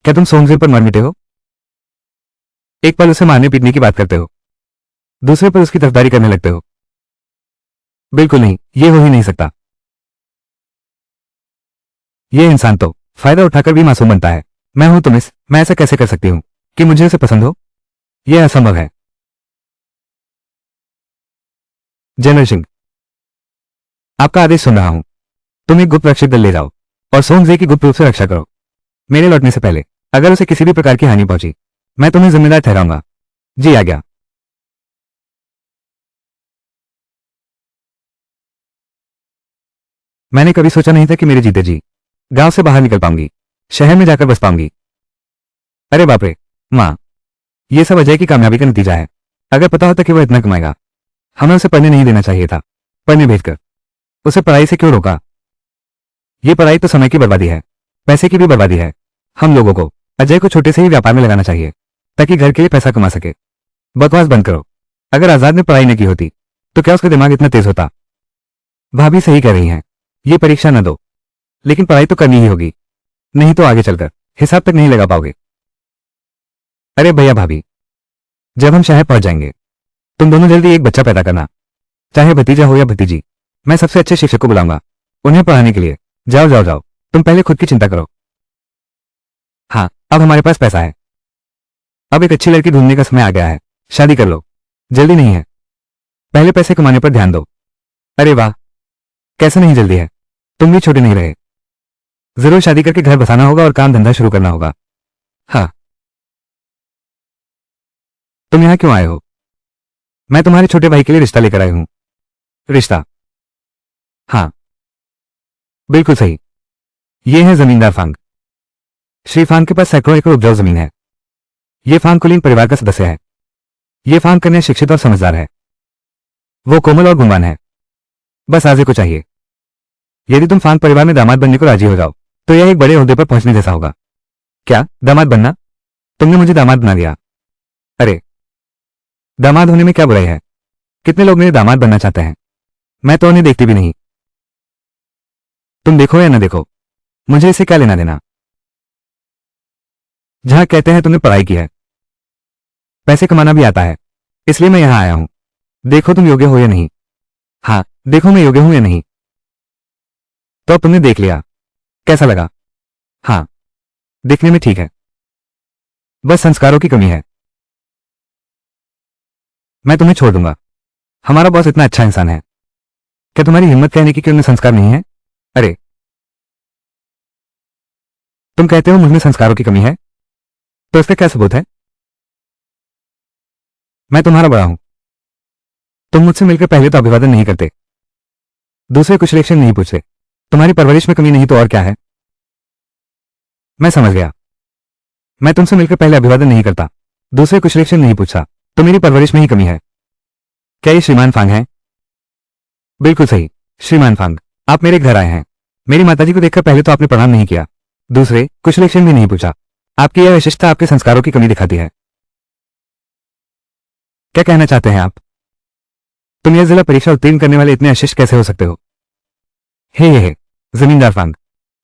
क्या तुम सोमजेब पर मर मिटे हो? एक पल उसे मारने पीटने की बात करते हो, दूसरे पर उसकी तरफदारी करने लगते हो। बिल्कुल नहीं, ये हो ही नहीं सकता। ये इंसान तो फायदा उठाकर भी मासूम बनता है। मैं हूं तुम मैं ऐसा कैसे कर सकती हूं कि मुझे उसे पसंद हो? यह असंभव है। जनरल सिंह, आपका आदेश सुन रहा हूं। तुम एक गुप्त रक्षक दल ले जाओ और सोमजे की गुप्त रूप से रक्षा करो। मेरे लौटने से पहले अगर उसे किसी भी प्रकार की हानि पहुंची, मैं तुम्हें जिम्मेदार ठहराऊंगा। जी आज्ञा। मैंने कभी सोचा नहीं था कि मेरे जीते जी गांव से बाहर निकल पाऊंगी, शहर में जाकर बस पाऊंगी। अरे बाप रे, मां, यह सब अजय की कामयाबी का नतीजा है। अगर पता होता कि वह इतना कमाएगा, हमें उसे पढ़ने नहीं देना चाहिए था। पढ़ने भेजकर उसे पढ़ाई से क्यों रोका? यह पढ़ाई तो समय की बर्बादी है, पैसे की भी बर्बादी है। हम लोगों को अजय को छोटे से ही व्यापार में लगाना चाहिए, ताकि घर के लिए पैसा कमा सके। बकवास बंद करो। अगर आजाद ने पढ़ाई नहीं की होती तो क्या उसका दिमाग इतना तेज होता? भाभी सही कह रही हैं, ये परीक्षा न दो, लेकिन पढ़ाई तो करनी ही होगी, नहीं तो आगे चलकर हिसाब तक नहीं लगा पाओगे। अरे भैया भाभी, जब हम शहर पहुंच जाएंगे, तुम दोनों जल्दी एक बच्चा पैदा करना, चाहे भतीजा हो या भतीजी। मैं सबसे अच्छे शिक्षक को बुलाऊंगा उन्हें पढ़ाने के लिए। जाओ जाओ जाओ, तुम पहले खुद की चिंता करो। हाँ, अब हमारे पास पैसा है, अब एक अच्छी लड़की ढूंढने का समय आ गया है। शादी कर लो, जल्दी नहीं है, पहले पैसे कमाने पर ध्यान दो। अरे वाह, कैसे नहीं जल्दी है, तुम भी छोटे नहीं रहे। जरूर शादी करके घर बसाना होगा और काम धंधा शुरू करना होगा। हाँ, तुम यहां क्यों आए हो? मैं तुम्हारे छोटे भाई के लिए रिश्ता लेकर आई हूं। रिश्ता? हाँ, बिल्कुल सही। ये है जमींदार फांग। श्री फांग के पास सैकड़ों एकड़ उपजाऊ जमीन है। ये फांग कुलीन परिवार का सदस्य है। ये फांग कन्या शिक्षित और समझदार है। वो कोमल और गुणवान है। बस आजे को चाहिए। यदि तुम फांग परिवार में दामाद बनने को राजी हो जाओ तो यह एक बड़े ओहदे पर पहुंचने जैसा होगा। क्या दामाद बनना? तुमने मुझे दामाद बना दिया। अरे, दामाद होने में क्या बुराई है? कितने लोग मेरे दामाद बनना चाहते हैं। मैं तो उन्हें देखती भी नहीं। तुम देखो या न देखो, मुझे इसे क्या लेना देना। जहां कहते हैं तुमने पढ़ाई की है, पैसे कमाना भी आता है, इसलिए मैं यहां आया हूं। देखो तुम योग्य हो या नहीं। हाँ, देखो मैं योग्य हूं या नहीं। तो अब तुमने देख लिया, कैसा लगा? हाँ, दिखने में ठीक है, बस संस्कारों की कमी है। मैं तुम्हें छोड़ दूंगा। हमारा बॉस इतना अच्छा इंसान है। क्या तुम्हारी हिम्मत कहने की कि उनमें संस्कार नहीं है? अरे, तुम कहते हो मुझमें संस्कारों की कमी है, तो इसका क्या सबूत है? मैं तुम्हारा बड़ा हूं। तुम मुझसे मिलकर पहले तो अभिवादन नहीं करते, दूसरे कुशलेक्षण नहीं पूछते। तुम्हारी परवरिश में कमी नहीं तो और क्या है? मैं समझ गया। मैं तुमसे मिलकर पहले अभिवादन नहीं करता, दूसरे कुशलेक्षण नहीं पूछता, तो मेरी परवरिश में ही कमी है। क्या ये श्रीमान फांग हैं? बिल्कुल सही, श्रीमान फांग। आप मेरे घर आए हैं। मेरी माताजी को देखकर पहले तो आपने प्रणाम नहीं किया, दूसरे कुशलेक्षण भी नहीं पूछा। आपकी यह विशिष्टता आपके संस्कारों की कमी दिखाती है। क्या कहना चाहते हैं आप? तुम यह जिला परीक्षा उत्तीर्ण करने वाले इतने अशिष्ट कैसे हो सकते हो? हे, जमींदार फांग,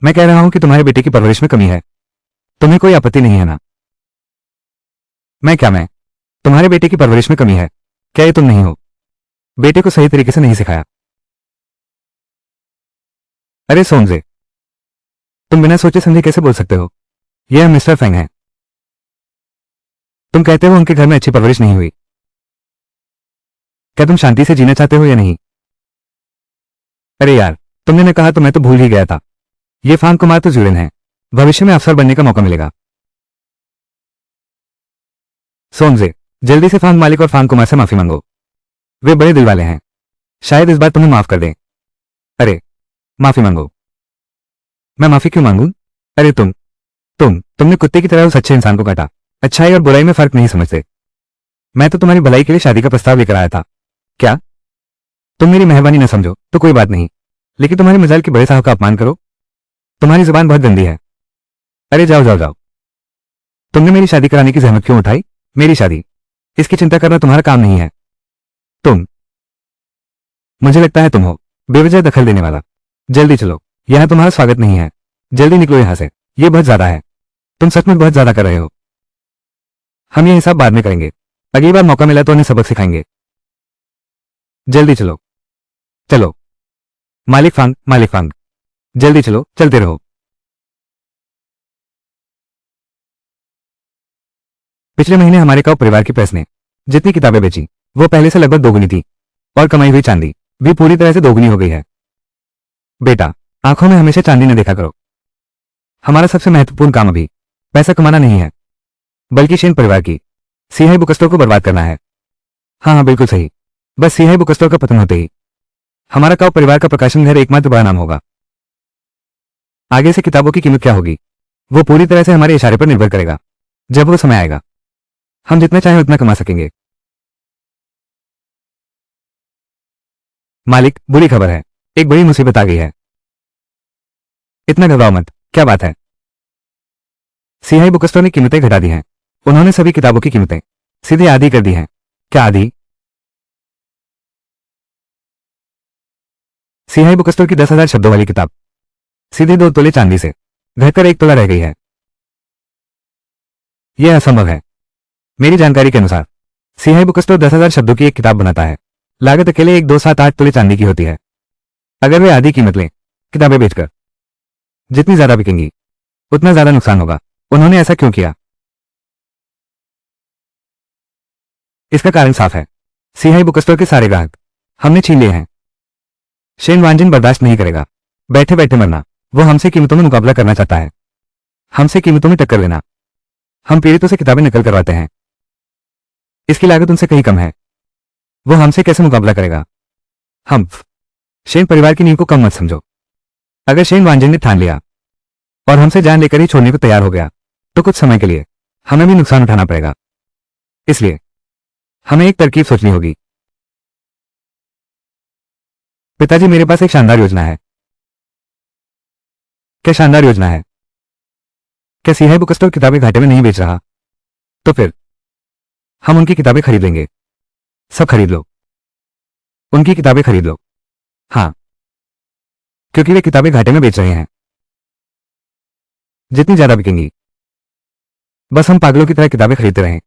मैं कह रहा हूं कि तुम्हारे बेटे की परवरिश में कमी है। तुम्हें कोई आपत्ति नहीं है ना? मैं तुम्हारे बेटे की परवरिश में कमी है। क्या ये तुम नहीं हो? बेटे को सही तरीके से नहीं सिखाया। अरे सोमजे, तुम बिना सोचे समझे कैसे बोल सकते हो? यह मिस्टर फैंग है। तुम कहते हो उनके घर में अच्छी परवरिश नहीं हुई। क्या तुम शांति से जीना चाहते हो या नहीं? अरे यार, तुमने न कहा तो मैं तो भूल ही गया था। ये फांग कुमार तो जुड़ेन है। भविष्य में अफसर बनने का मौका मिलेगा। सोमजे, जल्दी से फांग मालिक और फांग कुमार से माफी मांगो। वे बड़े दिल वाले हैं, शायद इस बार तुम्हें माफ कर दें। अरे, माफी मांगो। मैं माफी क्यों मांगू? अरे तुमने कुत्ते की तरह उस अच्छे इंसान को काटा। अच्छाई और बुराई में फर्क नहीं समझते। मैं तो तुम्हारी भलाई के लिए शादी का प्रस्ताव लेकर आया था। क्या तुम मेरी मेहरबानी न समझो तो कोई बात नहीं, लेकिन तुम्हारे मजाल के बड़े साहब का अपमान करो? तुम्हारी जुबान बहुत गंदी है। अरे जाओ जाओ जाओ। तुमने मेरी शादी कराने की जहमत क्यों उठाई? मेरी शादी, इसकी चिंता करना तुम्हारा काम नहीं है। तुम, मुझे लगता है तुम हो बेवजह दखल देने वाला। जल्दी चलो, यहां तुम्हारा स्वागत नहीं है। जल्दी निकलो यहां से, यह बहुत ज्यादा है। तुम सचमुच बहुत ज्यादा कर रहे हो। हम ये हिसाब बाद में करेंगे। अगली बार मौका मिला तो उन्हें सबक सिखाएंगे। जल्दी चलो, चलो। मालिक फांग, जल्दी चलो, चलते रहो। पिछले महीने हमारे काउ परिवार की प्रेस ने जितनी किताबें बेची वो पहले से लगभग दोगुनी थी, और कमाई हुई चांदी भी पूरी तरह से दोगुनी हो गई है। बेटा, आंखों में हमेशा चांदी न देखा करो। हमारा सबसे महत्वपूर्ण काम अभी पैसा कमाना नहीं है, बल्कि शेन परिवार की सिहाई बुकस्टोर को बर्बाद करना है। हाँ हाँ, बिल्कुल सही। बस सिहाई बुकस्टोर का पतन होते ही हमारा काउ परिवार का प्रकाशन घर एकमात्र बड़ा नाम होगा। आगे से किताबों की कीमत क्या होगी वो पूरी तरह से हमारे इशारे पर निर्भर करेगा। जब वो समय आएगा हम जितना चाहें उतना कमा सकेंगे। मालिक, बुरी खबर है, एक बड़ी मुसीबत आ गई है। इतना घबराओ मत, क्या बात है? सिहाई बुकस्टोर ने कीमतें घटा दी हैं। उन्होंने सभी किताबों की कीमतें सीधे आधी कर दी हैं। क्या आधी? सिहाई बुकस्टोर की 10,000 शब्दों वाली किताब सीधे 2 तोले चांदी से घटकर 1 तोला रह गई है। यह असंभव है। मेरी जानकारी के अनुसार सिहाई बुकस्टोर 10,000 शब्दों की एक किताब बनाता है। लागत अकेले 1,278 तोले चांदी की होती है। अगर वे आधी कीमत लें किताबें बेचकर, जितनी ज्यादा बिकेंगी उतना ज्यादा नुकसान होगा। उन्होंने ऐसा क्यों किया? इसका कारण साफ है। सिहाई बुकस्टोर के सारे ग्राहक हमने छीन लिए हैं। शेन वांजिन बर्दाश्त नहीं करेगा बैठे बैठे मरना। वो हमसे कीमतों में मुकाबला करना चाहता है, हमसे कीमतों में टक्कर लेना। हम पीड़ितों से किताबें नकल करवाते हैं, इसकी लागत उनसे कहीं कम है। वो हमसे कैसे मुकाबला करेगा? हम शेन परिवार की नींव को कम मत समझो। अगर शेन वांजन ने ठान लिया और हमसे जान लेकर ही छोड़ने को तैयार हो गया तो कुछ समय के लिए हमें भी नुकसान उठाना पड़ेगा। इसलिए हमें एक तरकीब सोचनी होगी। पिताजी, मेरे पास एक शानदार योजना है। क्या शानदार योजना है? क्या सीहाई बुक स्टोर किताबें घाटे में नहीं बेच रहा? तो फिर हम उनकी किताबें खरीद लेंगे। सब खरीद लो, उनकी किताबें खरीद लो। हाँ, क्योंकि वे किताबें घाटे में बेच रहे हैं। जितनी ज्यादा बिकेंगी, बस हम पागलों की तरह किताबें खरीदते रहें।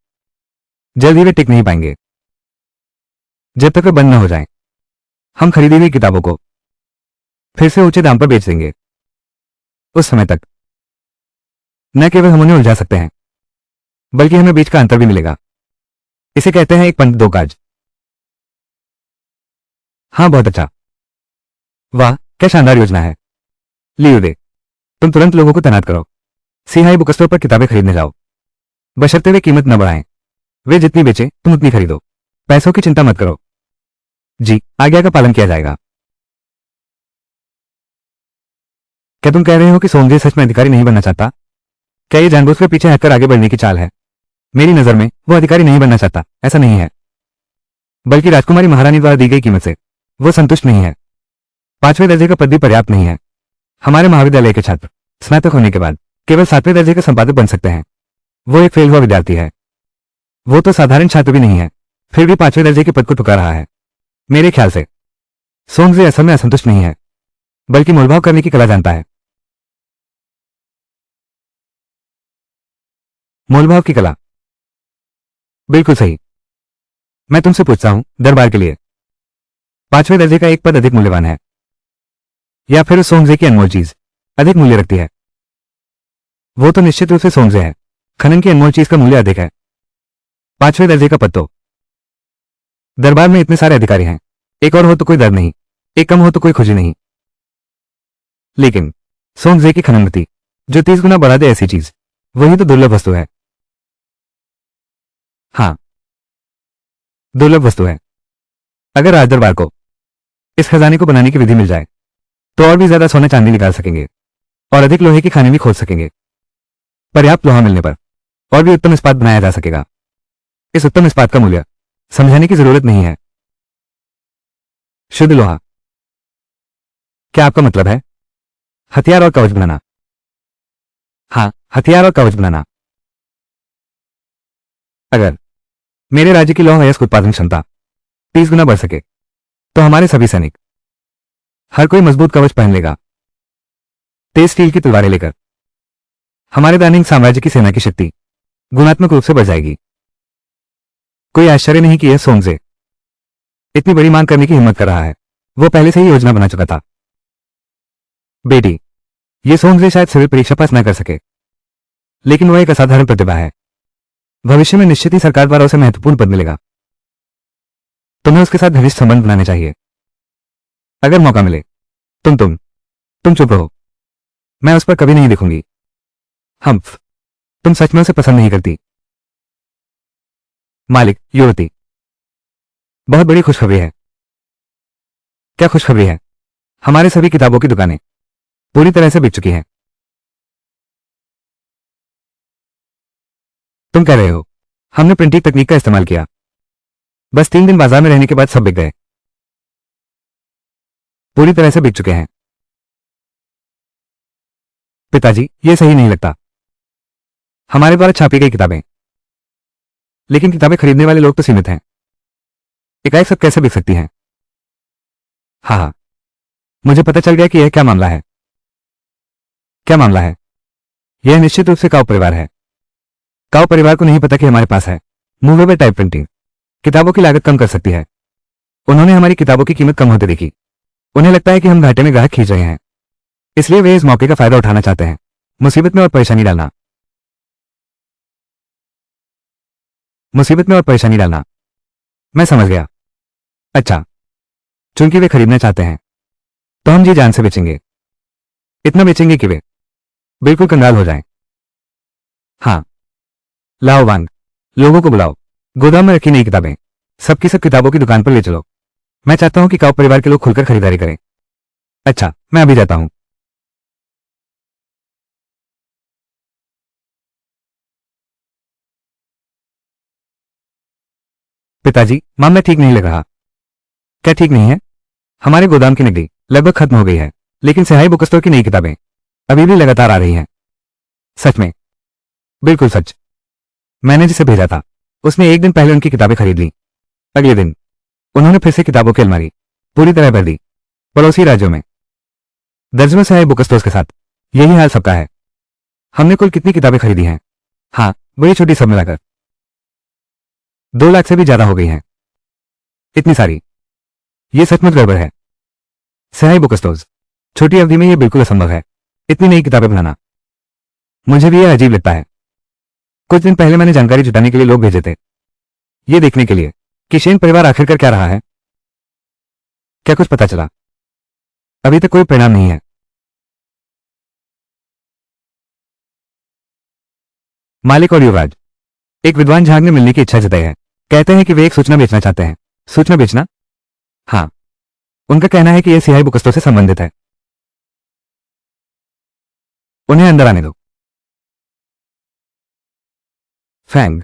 जल्द ही वे टिक नहीं पाएंगे। जब तक वे बंद न हो जाएं, हम खरीदी हुई किताबों को फिर से ऊंचे दाम पर बेच देंगे। उस समय तक न केवल हम उन्हें उलझा सकते हैं, बल्कि हमें बीच का अंतर भी मिलेगा। इसे कहते हैं एक पंथ दो काज। हाँ, बहुत अच्छा। वाह, क्या शानदार योजना है। लियो दे, तुम तुरंत लोगों को तैनात करो। सीहाई बुक स्टोर पर किताबें खरीदने जाओ, बशर्ते वे कीमत न बढ़ाएं। वे जितनी बेचे तुम उतनी खरीदो। पैसों की चिंता मत करो। जी, आज्ञा का पालन किया जाएगा। क्या तुम कह रहे हो कि सोमजे सच में अधिकारी नहीं बनना चाहता? क्या ये जानबूझकर पीछे हटकर आगे बढ़ने की चाल है? मेरी नजर में वो अधिकारी नहीं बनना चाहता, ऐसा नहीं है। बल्कि राजकुमारी महारानी द्वारा दी गई कीमत से वो संतुष्ट नहीं है। 5वें दर्जे का पद भी पर्याप्त नहीं है। हमारे महाविद्यालय के छात्र स्नातक होने के बाद केवल 7वें दर्जे के संपादक बन सकते हैं। वो एक फेल हुआ विद्यार्थी है। वो तो साधारण छात्र भी नहीं है, फिर भी 5वें दर्जे के पद को ठुकरा रहा है। मेरे ख्याल से सोंगजे असल में असंतुष्ट नहीं है, बल्कि मोलभाव करने की कला जानता है। मोलभाव की कला, बिल्कुल सही। मैं तुमसे पूछता हूं, दरबार के लिए 5वें दर्जे का एक पद अधिक मूल्यवान है या फिर उस सोंगजे की अनमोल चीज अधिक मूल्य रखती है? वो तो निश्चित रूप से सोंगजे है। खनन की अनमोल चीज का मूल्य अधिक है। 5वें दर्जे का पद तो। दरबार में इतने सारे अधिकारी हैं, एक और हो तो कोई दर्द नहीं, एक कम हो तो कोई खुशी नहीं। लेकिन सोंगजे की खननमति जो 30 गुना बढ़ा दे ऐसी चीज, वही तो दुर्लभ वस्तु है। हाँ, दुर्लभ वस्तु है। अगर राज दरबार को इस खजाने को बनाने की विधि मिल जाए तो और भी ज्यादा सोना चांदी निकाल सकेंगे और अधिक लोहे की खाने भी खोज सकेंगे। पर्याप्त लोहा मिलने पर और भी उत्तम इस्पात बनाया जा सकेगा। इस उत्तम इस्पात का मूल्य समझाने की जरूरत नहीं है। शुद्ध लोहा। क्या आपका मतलब है हथियार और कवच बनाना? हाँ, हथियार और कवच बनाना। अगर मेरे राज्य की लौह अयस्क उत्पादन क्षमता 30 गुना बढ़ सके तो हमारे सभी सैनिक, हर कोई मजबूत कवच पहन लेगा, तेज स्टील की तलवारें लेकर। हमारे दानिंग साम्राज्य की सेना की शक्ति गुणात्मक रूप से बढ़ जाएगी। कोई आश्चर्य नहीं कि यह सोंगजे इतनी बड़ी मांग करने की हिम्मत कर रहा है। वो पहले से ही योजना बना चुका था। बेटी, ये सोंगजे शायद सिविल परीक्षा पास न कर सके, लेकिन वह एक असाधारण प्रतिभा है। भविष्य में निश्चित ही सरकार द्वारा उसे महत्वपूर्ण पद मिलेगा। तुम्हें उसके साथ घनिष्ठ संबंध बनाने चाहिए। अगर मौका मिले तुम चुप रहो। मैं उस पर कभी नहीं लिखूंगी। हम्फ, तुम सच में उसे पसंद नहीं करती। मालिक, युवती, बहुत बड़ी खुशखबरी है। क्या खुशखबरी है? हमारे सभी किताबों की दुकानें पूरी तरह से बिक चुकी हैं। तुम कह रहे हो हमने प्रिंटिंग तकनीक का इस्तेमाल किया, बस 3 दिन बाजार में रहने के बाद सब बिक गए। पूरी तरह से बिक चुके हैं। पिताजी, यह सही नहीं लगता। हमारे द्वारा छापी गई किताबें, लेकिन किताबें खरीदने वाले लोग तो सीमित हैं। एकाएक सब कैसे बिक सकती हैं? हाँ, मुझे पता चल गया कि यह क्या मामला है। क्या मामला है? यह निश्चित रूप से काउ परिवार है। काउ परिवार को नहीं पता कि हमारे पास है मूवेबल टाइप प्रिंटिंग। किताबों की लागत कम कर सकती है। उन्होंने हमारी किताबों की कीमत कम होते देखी। उन्हें लगता है कि हम घाटे में ग्राहक खींच रहे हैं, इसलिए वे इस मौके का फायदा उठाना चाहते हैं, मुसीबत में और परेशानी डालना। मुसीबत में और परेशानी डालना, मैं समझ गया। अच्छा, चूंकि वे खरीदना चाहते हैं तो हम जी जान से बेचेंगे। इतना बेचेंगे कि वे बिल्कुल कंगाल हो जाएं। हाँ, लाओ वांग, लोगों को बुलाओ, गोदाम में रखी नई किताबें सबकी सब किताबों की दुकान पर ले चलो। मैं चाहता हूं कि काउ परिवार के लोग खुलकर खरीदारी करें। अच्छा, मैं अभी जाता हूं। पिताजी, मामला ठीक नहीं लग रहा। क्या ठीक नहीं है? हमारे गोदाम की नकदी लगभग खत्म हो गई है, लेकिन सिहाई बुक स्टोर की नई किताबें अभी भी लगातार आ रही हैं। सच में? बिल्कुल सच। मैंने जिसे भेजा था उसने एक दिन पहले उनकी किताबें खरीद ली। अगले दिन उन्होंने फिर से किताबों की अलमारी पूरी तरह भर दी। पड़ोसी राज्यों में दर्जनों सिहाई बुक स्टोर्स के साथ यही हाल सबका है। हमने कुल कितनी किताबें खरीदी हैं? हाँ, बड़ी छोटी सब मिलाकर 2 लाख से भी ज्यादा हो गई हैं। इतनी सारी? ये सचमुच गड़बड़ है। सिहाई बुक स्टोर्स, छोटी अवधि में यह बिल्कुल असंभव है, इतनी नई किताबें बनाना। मुझे भी यह अजीब लगता है। कुछ दिन पहले मैंने जानकारी जुटाने के लिए लोग भेजे थे, ये देखने के लिए कि शेन परिवार आखिरकार क्या रहा है। क्या कुछ पता चला? अभी तक कोई परिणाम नहीं है। मालिक और युवराज, एक विद्वान झाग ने मिलने की इच्छा जताई है। कहते हैं कि वे एक सूचना बेचना चाहते हैं। सूचना बेचना? हाँ, उनका कहना है कि यह सिहाई बुक स्टोर से संबंधित है। उन्हें अंदर आने दो। फैंग